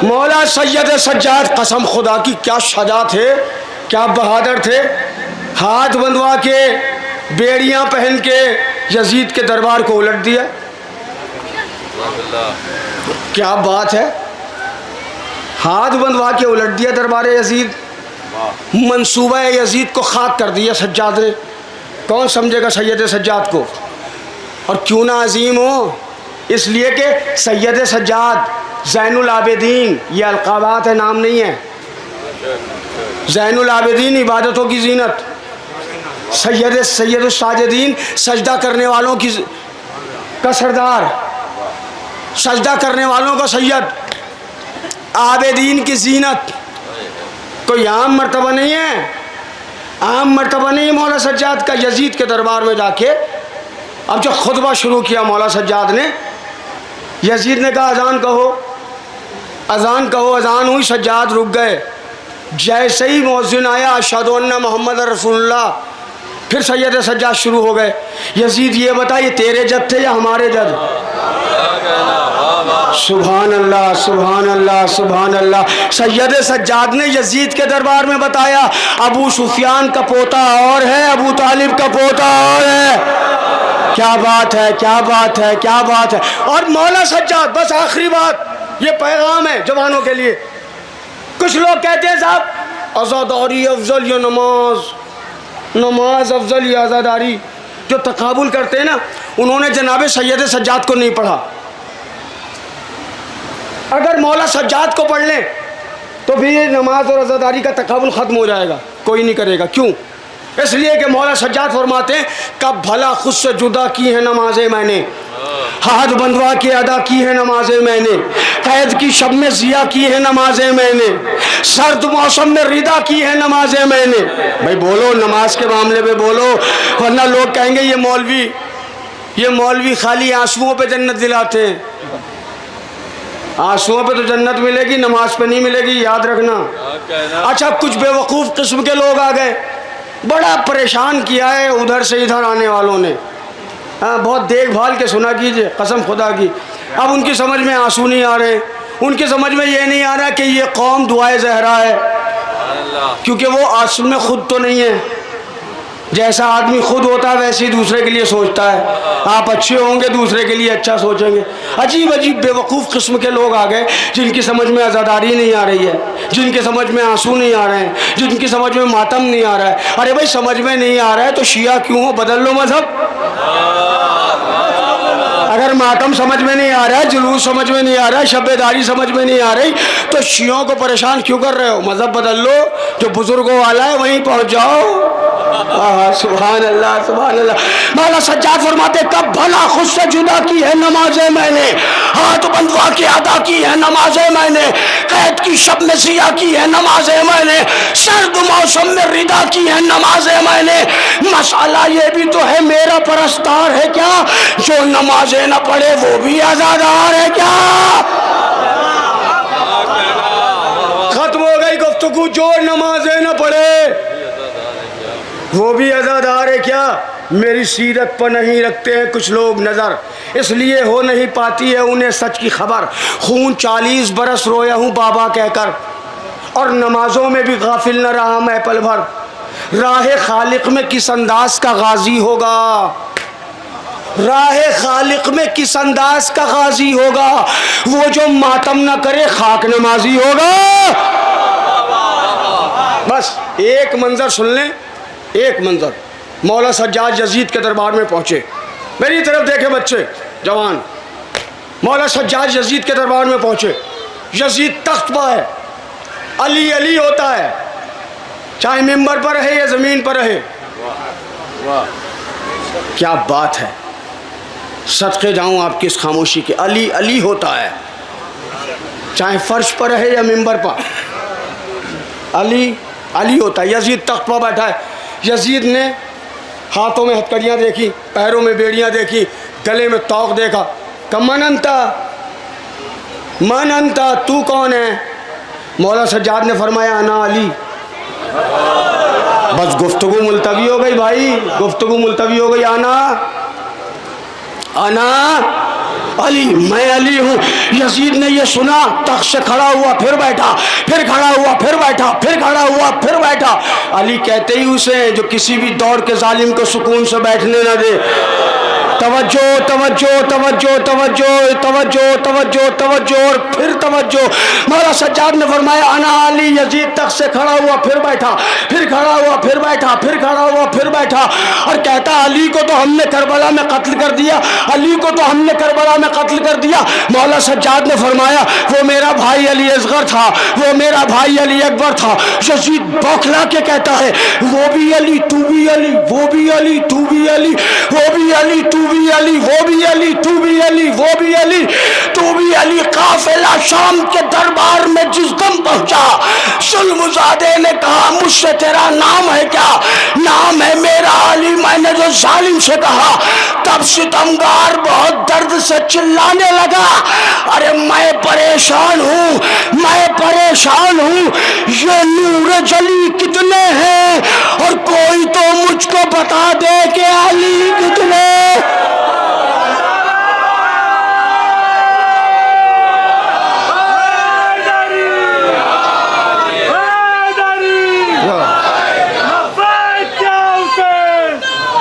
मौला सैयद सज्जाद, कसम खुदा की क्या सजा थे, क्या बहादुर थे। हाथ बंधवा के, बेड़ियां पहन के यजीद के दरबार को उलट दिया। क्या बात है, हाथ बंधवा के उलट दिया दरबार यजीद। मंसूबा यजीद को खाक कर दिया सज्जाद ने। कौन समझेगा सैयद सज्जाद को? और क्यों ना अजीम हो, इसलिए कि सैयद सज्जाद, ज़ैनुल आबिदीन, ये अलकाबात है, नाम नहीं है। ज़ैनुल आबिदीन इबादतों की जीनत, सैयद साजिदीन, सजदा करने वालों की का सरदार, सजदा करने वालों का सैयद, आबिदीन की जीनत। कोई आम मर्तबा नहीं है, आम मर्तबा नहीं है मौला सज्जाद का। यजीद के दरबार में जाके अब जो खुतबा शुरू किया मौला सज्जाद ने, यजीद ने कहा अजान कहो, अजान कहो। अजान हुई, सज्जाद रुक गए। जैसे ही मुअज्जिन आया अशहदु अन्ना मोहम्मद रसूलुल्लाह, फिर सैयद सज्जाद शुरू हो गए। यजीद ये बता, ये तेरे जद थे या हमारे जद? सुभान अल्लाह, सुभान अल्लाह, सुभान अल्लाह। सैयद सज्जाद ने यजीद के दरबार में बताया अबू सुफियान का पोता और है, अबू तालिब का पोता और है। क्या बात है, क्या बात है, क्या बात है। और मौला सज्जाद, बस आखिरी बात, ये पैगाम है जवानों के लिए। कुछ लोग कहते हैं साहब आज़ादारी अफजल या नमाज, नमाज अफजल या आज़ादारी। जो तकाबुल करते हैं ना, उन्होंने जनाब सैयद सज्जाद को नहीं पढ़ा। अगर मौला सज्जाद को पढ़ लें तो फिर नमाज और आज़ादारी का तकाबुल ख़त्म हो जाएगा, कोई नहीं करेगा। क्यों? इसलिए कि मौला सज्जाद फरमाते हैं कब भला खुद से जुदा की है नमाजें मैंने, हाथ बंधवा के अदा की है नमाजें मैंने, कैद की शब में जिया की है नमाजें मैंने, सर्द मौसम में रिदा की है नमाजें मैंने। भाई बोलो, नमाज के मामले में बोलो, वरना लोग कहेंगे ये मौलवी खाली आंसुओं पे जन्नत दिलाते हैं। आंसुओं पे तो जन्नत मिलेगी, नमाज पे नहीं मिलेगी, याद रखना। अच्छा, कुछ बेवकूफ़ किस्म के लोग आ गए, बड़ा परेशान किया है उधर से इधर आने वालों ने। हाँ, बहुत देखभाल के सुना कीजिए, कसम खुदा की। अब उनकी समझ में आंसू नहीं आ रहे, उनकी समझ में ये नहीं आ रहा कि ये कौम दुआए ज़हरा है, क्योंकि वो असल में खुद तो नहीं है। जैसा आदमी खुद होता है वैसे ही दूसरे के लिए सोचता है। आप अच्छे होंगे, दूसरे के लिए अच्छा सोचेंगे। अजीब अजीब बेवकूफ़ किस्म के लोग आ गए जिनकी समझ में आज़ादारी नहीं आ रही है, जिनकी समझ में आंसू नहीं आ रहे हैं, जिनकी समझ में मातम नहीं आ रहा है। अरे भाई, समझ में नहीं आ रहा है तो शिया क्यों हो, बदल लो मजहब। अगर मातम समझ में नहीं आ रहा है, जुलूस समझ में नहीं आ रहा है, शब्बेदारी समझ में नहीं आ रही, तो शियों को परेशान क्यों कर रहे हो? मजहब बदल लो, जो बुजुर्गों वाला है वहीं पहुंच जाओ। सुभान अल्लाह, सुभान अल्लाह। मौला सज्जाद फरमाते कब भला खुद से जुदा की है नमाजें मैंने, हाथ बंधवा के अदा की है नमाजें मैंने, कैद की शब में सिया की है नमाजें मैंने, सर्द मौसम में रिदा की है नमाजें मैंने। मसाला ये भी तो है मेरा परस्तार है क्या, जो नमाजें न पढ़े वो भी आज़ादार है क्या? खत्म हो गई गुफ्तगू। जो नमाजें न पढ़े वो भी आज़ादार है क्या? मेरी सीरत पर नहीं रखते हैं कुछ लोग नज़र, इसलिए हो नहीं पाती है उन्हें सच की खबर। खून 40 बरस रोया हूँ बाबा कहकर, और नमाजों में भी गाफिल न रहा मैं पल भर। राह खालिक में किस अंदाज का गाजी होगा, राह खालिक में किस अंदाज का गाजी होगा, वो जो मातम न करे खाक नमाजी होगा। बस एक मंजर सुन लें, एक मंजर। मौला सज्जाद यजीद के दरबार में पहुँचे, मेरी तरफ देखे बच्चे जवान, मौला सज्जाद यजीद के दरबार में पहुँचे। यजीद तख्त पर है, अली अली होता है, चाहे मिंबर पर रहे या ज़मीन पर रहे। क्या बात है, सदके जाऊँ आपकी इस खामोशी के। अली अली होता है, चाहे फर्श पर रहे या मिंबर पर, अली अली होता है। यजीद तख्त पर बैठा है। यजीद ने हाथों में हथकड़ियाँ देखी, पैरों में बेड़ियाँ देखी, गले में तौक देखा। कहा मन अंता, तू कौन है? मौला सज्जाद ने फरमाया अना अली। बस गुफ्तगू मुलतवी हो गई भाई, गुफ्तगू मुलतवी हो गई। आना अना अली, मैं अली हूँ। यजीद ने यह सुना, तख्त से खड़ा हुआ, फिर बैठा, फिर खड़ा हुआ, फिर बैठा, फिर खड़ा हुआ, फिर बैठा। अली कहते ही उसे जो किसी भी दौर के जालिम को सुकून से बैठने न दे। तवज्जो तवज्जो तवज्जो तवज्जो तवज्जो तवज्जो तवज्जो और फिर तवज्जो। मौला सज्जाद ने फरमाया अना अली। यजीद तख्त से खड़ा हुआ, फिर बैठा, फिर खड़ा हुआ, फिर बैठा, फिर खड़ा हुआ, फिर बैठा और कहता अली को तो हमने करबला में कत्ल कर दिया, अली को तो हमने करबला में कत्ल कर दिया। मौला सज्जाद ने फरमाया वो मेरा भाई अली असगर था, वो मेरा भाई अली अकबर था। यजीद बौखला के कहता है वो भी अली, तू भी अली, वो भी अली, तू भी अली, वो भी अली, तू भी अली, वो भी अली, तू भी अली, वो भी अली, तू भी अली। काफिला शाम के दरबार में जिस दम पहुंचा, सुल्मुज़ादे ने कहा मुझसे तेरा नाम है क्या? नाम है मेरा अली। मैंने जो जालिम से कहा, तब सितमगार बहुत दर्द से चिल्लाने लगा अरे मैं परेशान हूँ, मैं परेशान हूँ, ये नूर जली कितने हैं और कोई तो मुझको बता दे कि अली कितने।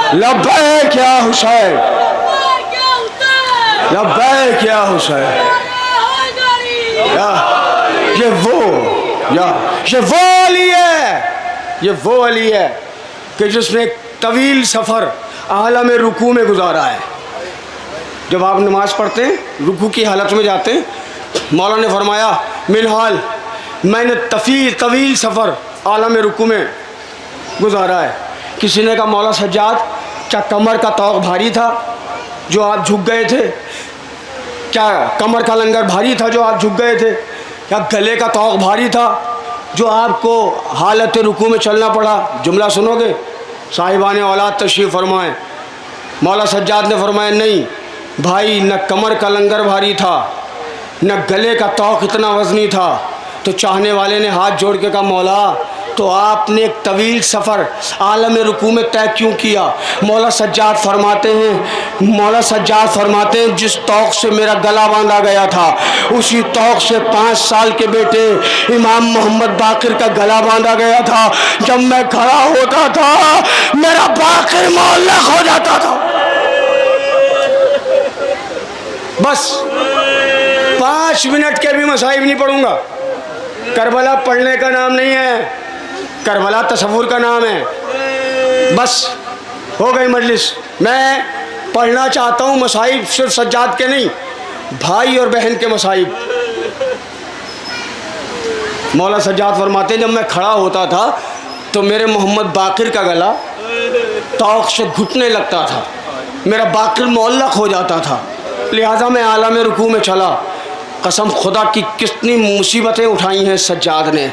लब्बैक या हुसैन, लब्बैक या हुसैन। ये वो अली है, ये वो अली है कि जिसने एक तवील सफ़र आलम रुकू में गुजारा है। जब आप नमाज़ पढ़ते हैं, रुकू की हालत में जाते हैं, मौला ने फरमाया मिनहाल मैंने तवील सफ़र आलम रुकू में गुजारा है। किसी ने कहा मौला सज्जाद क्या कमर का तौक भारी था जो आप झुक गए थे? क्या कमर का लंगर भारी था जो आप झुक गए थे? क्या गले का तौक भारी था जो आपको हालत रुकू में चलना पड़ा? जुमला सुनोगे? साहिबान औलाद तशरीफ़ फरमाएँ। मौला सज्जाद ने फरमाया नहीं भाई, न कमर का लंगर भारी था, न गले का तौक इतना वज़नी था। तो चाहने वाले ने हाथ जोड़ के कहा मौला तो आपने एक तवील सफ़र आलम रुकू में तय क्यों किया? मौला सज्जाद फरमाते हैं जिस तौक से मेरा गला बांधा गया था, उसी तौक से 5 साल के बेटे इमाम मोहम्मद बाकिर का गला बांधा गया था। जब मैं खड़ा होता था मेरा बाकिर मुअल्लक़ हो जाता था। बस 5 मिनट के भी मसाइब नहीं पढ़ूंगा। करबला पढ़ने का नाम नहीं है, करबला तसव्वुर का नाम है। बस हो गई मजलिस। मैं पढ़ना चाहता हूँ मसाइब सिर्फ सज्जाद के नहीं, भाई और बहन के मसाइब। मौला सज्जाद फरमाते हैं जब मैं खड़ा होता था तो मेरे मोहम्मद बाकिर का गला तौक से घुटने लगता था, मेरा बाकिर मुअल्लक़ हो जाता था। लिहाजा मैं आलम रुकू में चला। कसम खुदा की कितनी मुसीबतें उठाई हैं सज्जाद ने।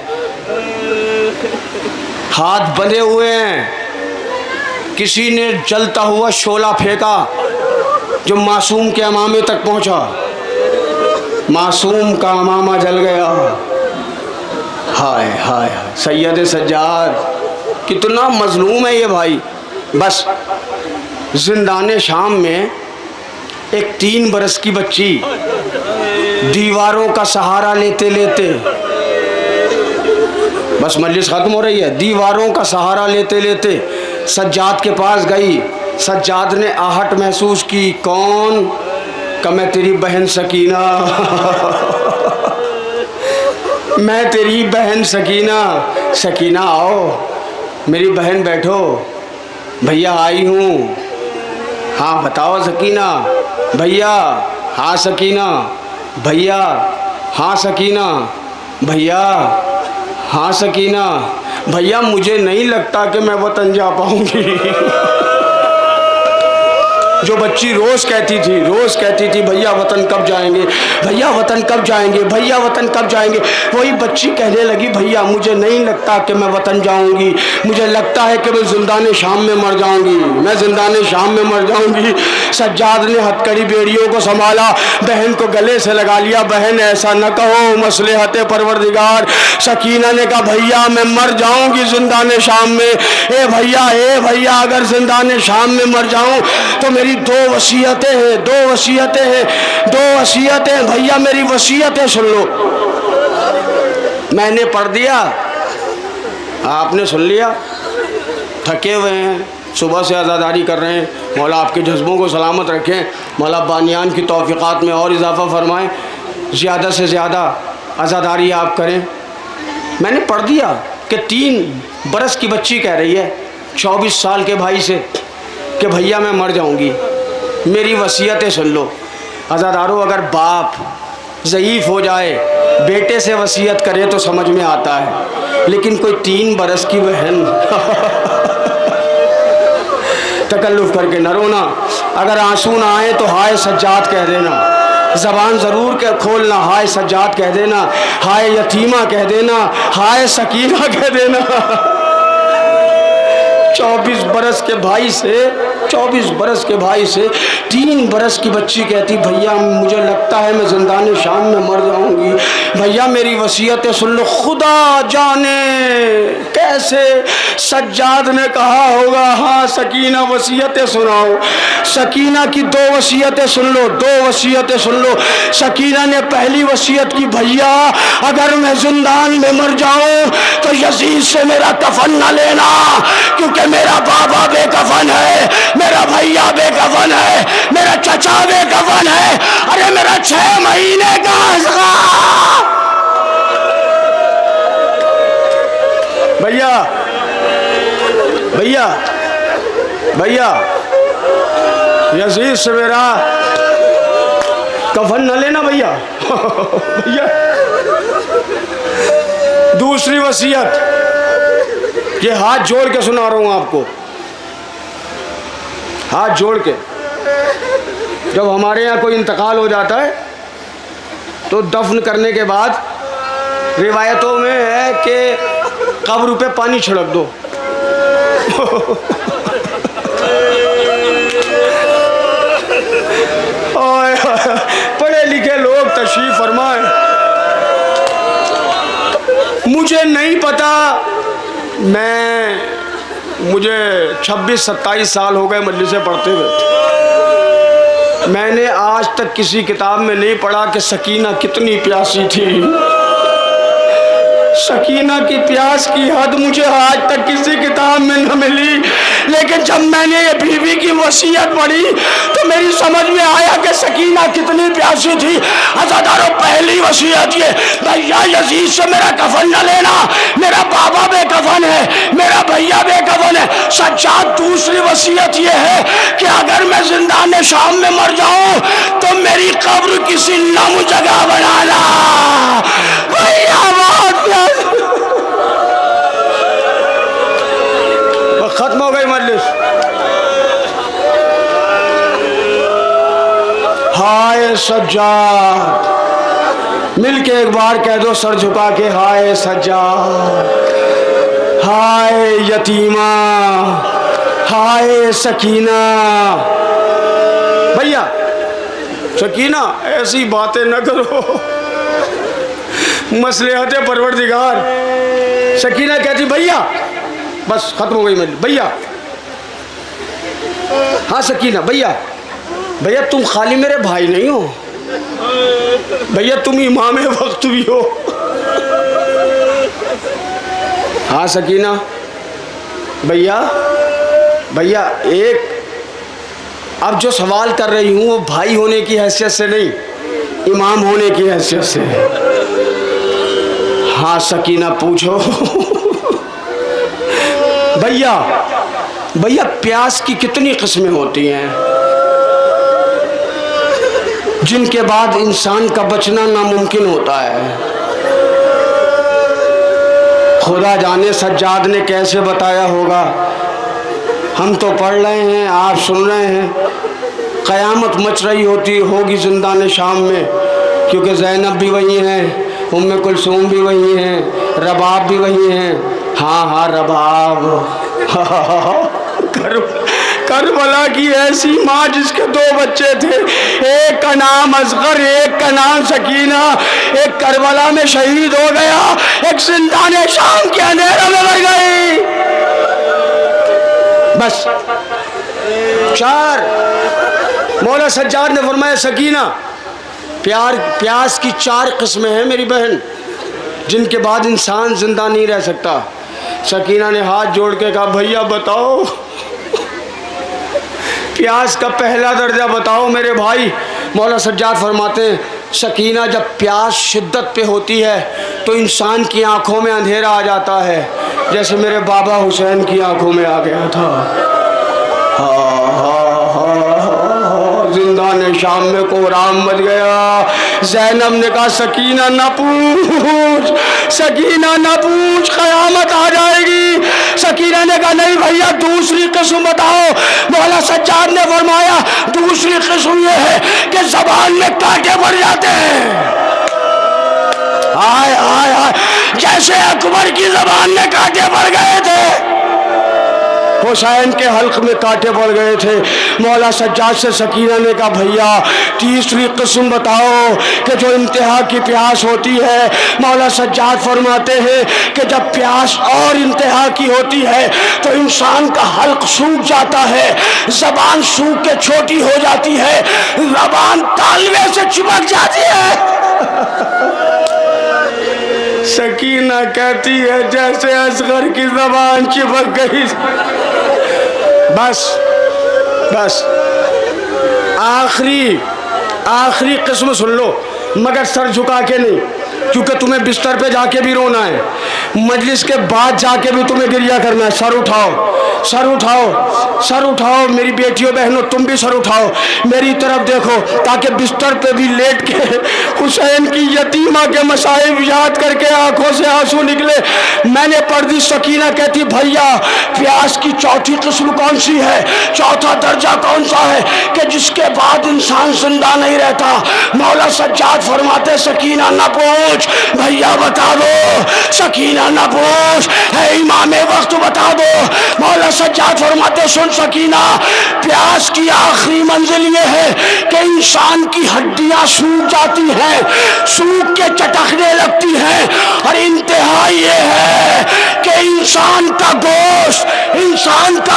हाथ बंधे हुए हैं, किसी ने जलता हुआ शोला फेंका जो मासूम के अमामे तक पहुंचा, मासूम का अमामा जल गया। हाय हाय हाय, सैयद सज्जाद कितना मजलूम है ये भाई। बस जिंदाने शाम में एक 3 बरस की बच्ची दीवारों का सहारा लेते लेते, बस मजलिस ख़त्म हो रही है, दीवारों का सहारा लेते लेते सज्जाद के पास गई। सज्जाद ने आहट महसूस की। कौन? का मैं तेरी बहन सकीना मैं तेरी बहन सकीना। सकीना आओ, मेरी बहन बैठो। भैया आई हूँ। हाँ बताओ सकीना। भैया हाँ सकीना भैया, हाँ सकीना भैया, हाँ सकीना भैया, मुझे नहीं लगता कि मैं वतन जा पाऊंगी। जो बच्ची रोज़ कहती थी भैया वतन कब जाएंगे, भैया वतन कब जाएंगे, भैया वतन कब जाएंगे, वही बच्ची कहने लगी भैया मुझे नहीं लगता कि मैं वतन जाऊंगी, मुझे लगता है कि मैं ज़िंदाने शाम में मर जाऊंगी, मैं ज़िंदाने शाम में मर जाऊंगी। सज्जाद ने हथकड़ी बेड़ियों को संभाला, बहन को गले से लगा लिया, बहन ऐसा न कहो मसलहत परवरदिगार। सकीना ने कहा भैया मैं मर जाऊंगी ज़िंदाने शाम में, ए भैया अगर ज़िंदाने शाम में मर जाऊं तो मेरी दो वसीयतें हैं भैया, मेरी वसीयतें सुन लो। मैंने पढ़ दिया, आपने सुन लिया, थके हुए हैं, सुबह से आज़ादारी कर रहे हैं, मौला आपके जज्बों को सलामत रखें, मौला बानियान की तौफ़ीक़ात में और इजाफ़ा फरमाएं, ज़्यादा से ज़्यादा आज़ादारी आप करें। मैंने पढ़ दिया कि 3 बरस की बच्ची कह रही है 24 साल के भाई से कि भैया मैं मर जाऊंगी, मेरी वसीयतें सुन लो। अज़ादारों, अगर बाप ज़ईफ़ हो जाए, बेटे से वसीयत करे तो समझ में आता है, लेकिन कोई 3 बरस की बहन तकल्लुफ़ करके न रोना। अगर आंसू ना आए तो हाय सज्जाद कह देना, ज़बान ज़रूर के खोलना, हाय सज्जाद कह देना, हाय यतीमा कह देना, हाय सकीना कह देना। 24 बरस के भाई से 3 बरस की बच्ची कहती भैया मुझे लगता है मैं ज़िंदाने शाम में मर जाऊंगी, भैया मेरी वसीयतें सुन लो। खुदा जाने कैसे सज्जाद ने कहा होगा हाँ सकीना वसीयतें सुनाओ। सकीना की 2 वसीयतें सुन लो, सकीना ने पहली वसीयत की भैया अगर मैं जिंदान में मर जाऊं तो यजीद से मेरा कफन न लेना, क्योंकि मेरा बाबा बेकफन है, मेरा भैया बेकफन है, मेरा चचा बेकफन है, अरे मेरा 6 महीने का भैया यजीद से मेरा कफन न लेना भैया। भैया दूसरी वसीयत ये हाथ जोड़ के सुना रहा हूं आपको, हाथ जोड़ के। जब हमारे यहाँ कोई इंतकाल हो जाता है तो दफन करने के बाद रिवायतों में है कि कब्र पे पानी छिड़क दो। पढ़े लिखे लोग तशरीफ फरमाए। मुझे नहीं पता, मुझे 26-27 साल हो गए मजलिसें पढ़ते हुए, मैंने आज तक किसी किताब में नहीं पढ़ा कि सकीना कितनी प्यासी थी। सकीना की प्यास की हद मुझे आज तक किसी किताब में न मिली, लेकिन जब मैंने ये बीवी की वसीयत पढ़ी तो मेरी समझ में आया कि सकीना कितनी प्यासी थी। अज़ादारों, पहली वसीयत ये भैया यजीद से मेरा कफन न लेना, मेरा बाबा बेकफन है, मेरा भैया बेकफन है। सज्जाद दूसरी वसीयत ये है कि अगर मैं जिंदाने शाम में मर जाऊं तो मेरी कब्र किसी नम जगह बनाना। भैया बहुत खत्म हो गई मजलिस। हाय सज्जाद, मिल के एक बार कह दो सर झुका के, हाय सज्जाद, हाय यतीमा, हाय सकीना। भैया सकीना ऐसी बातें न करो, मसलहत परवरदिगार। सकीना कहती भैया, बस खत्म हो गई मेरी। भैया, हाँ सकीना, भैया तुम खाली मेरे भाई नहीं हो भैया, तुम इमाम वक्त भी हो। हाँ सकीना, भैया एक अब जो सवाल कर रही हूँ वो भाई होने की हैसियत से नहीं, इमाम होने की हैसियत से है। हाँ सकीना पूछो। भैया प्यास की कितनी किस्में होती हैं जिनके बाद इंसान का बचना नामुमकिन होता है। खुदा जाने सज्जाद ने कैसे बताया होगा। हम तो पढ़ रहे हैं, आप सुन रहे हैं। क़यामत मच रही होगी ज़िंदान शाम में, क्योंकि ज़ैनब भी वही हैं, उम्मे कुलसूम भी वही हैं, रबाब भी वही हैं। हाँ रबाब करबला की ऐसी माँ जिसके 2 बच्चे थे, एक का नाम असगर, एक का नाम सकीना। एक करबला में शहीद हो गया, एक ज़िंदान शाम के अंधेरे में मर गई। बस 4। मौला सज्जाद ने फरमाया सकीना, प्यास की 4 किस्में हैं मेरी बहन, जिनके बाद इंसान जिंदा नहीं रह सकता। सकीना ने हाथ जोड़ के कहा भैया बताओ, प्यास का पहला दर्जा बताओ मेरे भाई। मौला सज्जाद फरमाते हैं सकीना, जब प्यास शिद्दत पे होती है तो इंसान की आंखों में अंधेरा आ जाता है, जैसे मेरे बाबा हुसैन की आंखों में आ गया था। जिंदान शाम में कोहराम मच गया। ज़ैनब ने कहा सकीना न पूछ, सकीना न पूछ, क़यामत आ जाएगी। सकीना ने कहा नहीं भैया दूसरी किस्म बताओ। मौला सज्जाद ने फरमाया दूसरी किस्म ये है कि ज़बान में कांटे पड़ जाते हैं। हाय हाय हाय, जैसे अकबर की ज़बान में कांटे पड़ गए थे, हुसैन के हल्क में कांटे पड़ गए थे। मौला सज्जाद से सकीना ने कहा भैया तीसरी किस्म बताओ कि जो इंतहा की प्यास होती है। मौला सज्जाद फरमाते हैं कि जब प्यास और इंतहा की होती है तो इंसान का हल्क सूख जाता है, ज़बान सूख के छोटी हो जाती है, ज़बान तालवे से चिपक जाती है। सकीना कहती है जैसे असगर की ज़बान चिपक गई। बस आखिरी किस्म सुन लो, मगर सर झुका के नहीं, क्योंकि तुम्हें बिस्तर पे जाके भी रोना है, मजलिस के बाद जाके भी तुम्हें गिरिया करना है। सर उठाओ, सर उठाओ, सर उठाओ मेरी बेटियों बहनों, तुम भी सर उठाओ, मेरी तरफ देखो, ताकि बिस्तर पे भी लेट के हुसैन की यतीमा के मसाइब याद करके आंखों से आंसू निकले। मैंने पढ़ दी। सकीना कहती भैया प्यास की चौथी किस्म कौन सी है, चौथा दर्जा कौन सा है कि जिसके बाद इंसान जिंदा नहीं रहता। मौला सज्जाद फरमाते सकीना न पूछ, भैया बता दो। सकीना न पूछ, है इमाम वक्त बता दो। मौला सज्जाद फरमाते सुन सकीना, प्यास की आखिरी मंजिल ये है कि इंसान की हड्डियां सूख जाती हैं, सूख के चटकने लगती हैं, और इंतहा ये है कि इंसान का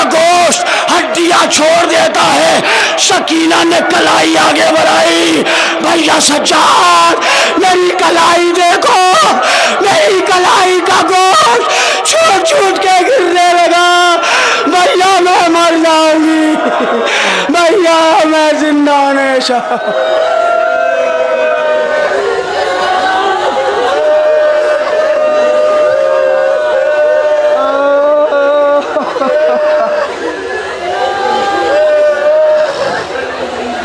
गोश्त हड्डियां छोड़ देता है। सकीना ने कलाई आगे बढ़ाई, भैया सज्जाद मेरी कलाई देखो, मेरी कलाई का गोश्त छूट छूट के गिरने लगा। भैया मैं मर जाऊंगी, भैया मैं जिंदा नहीं।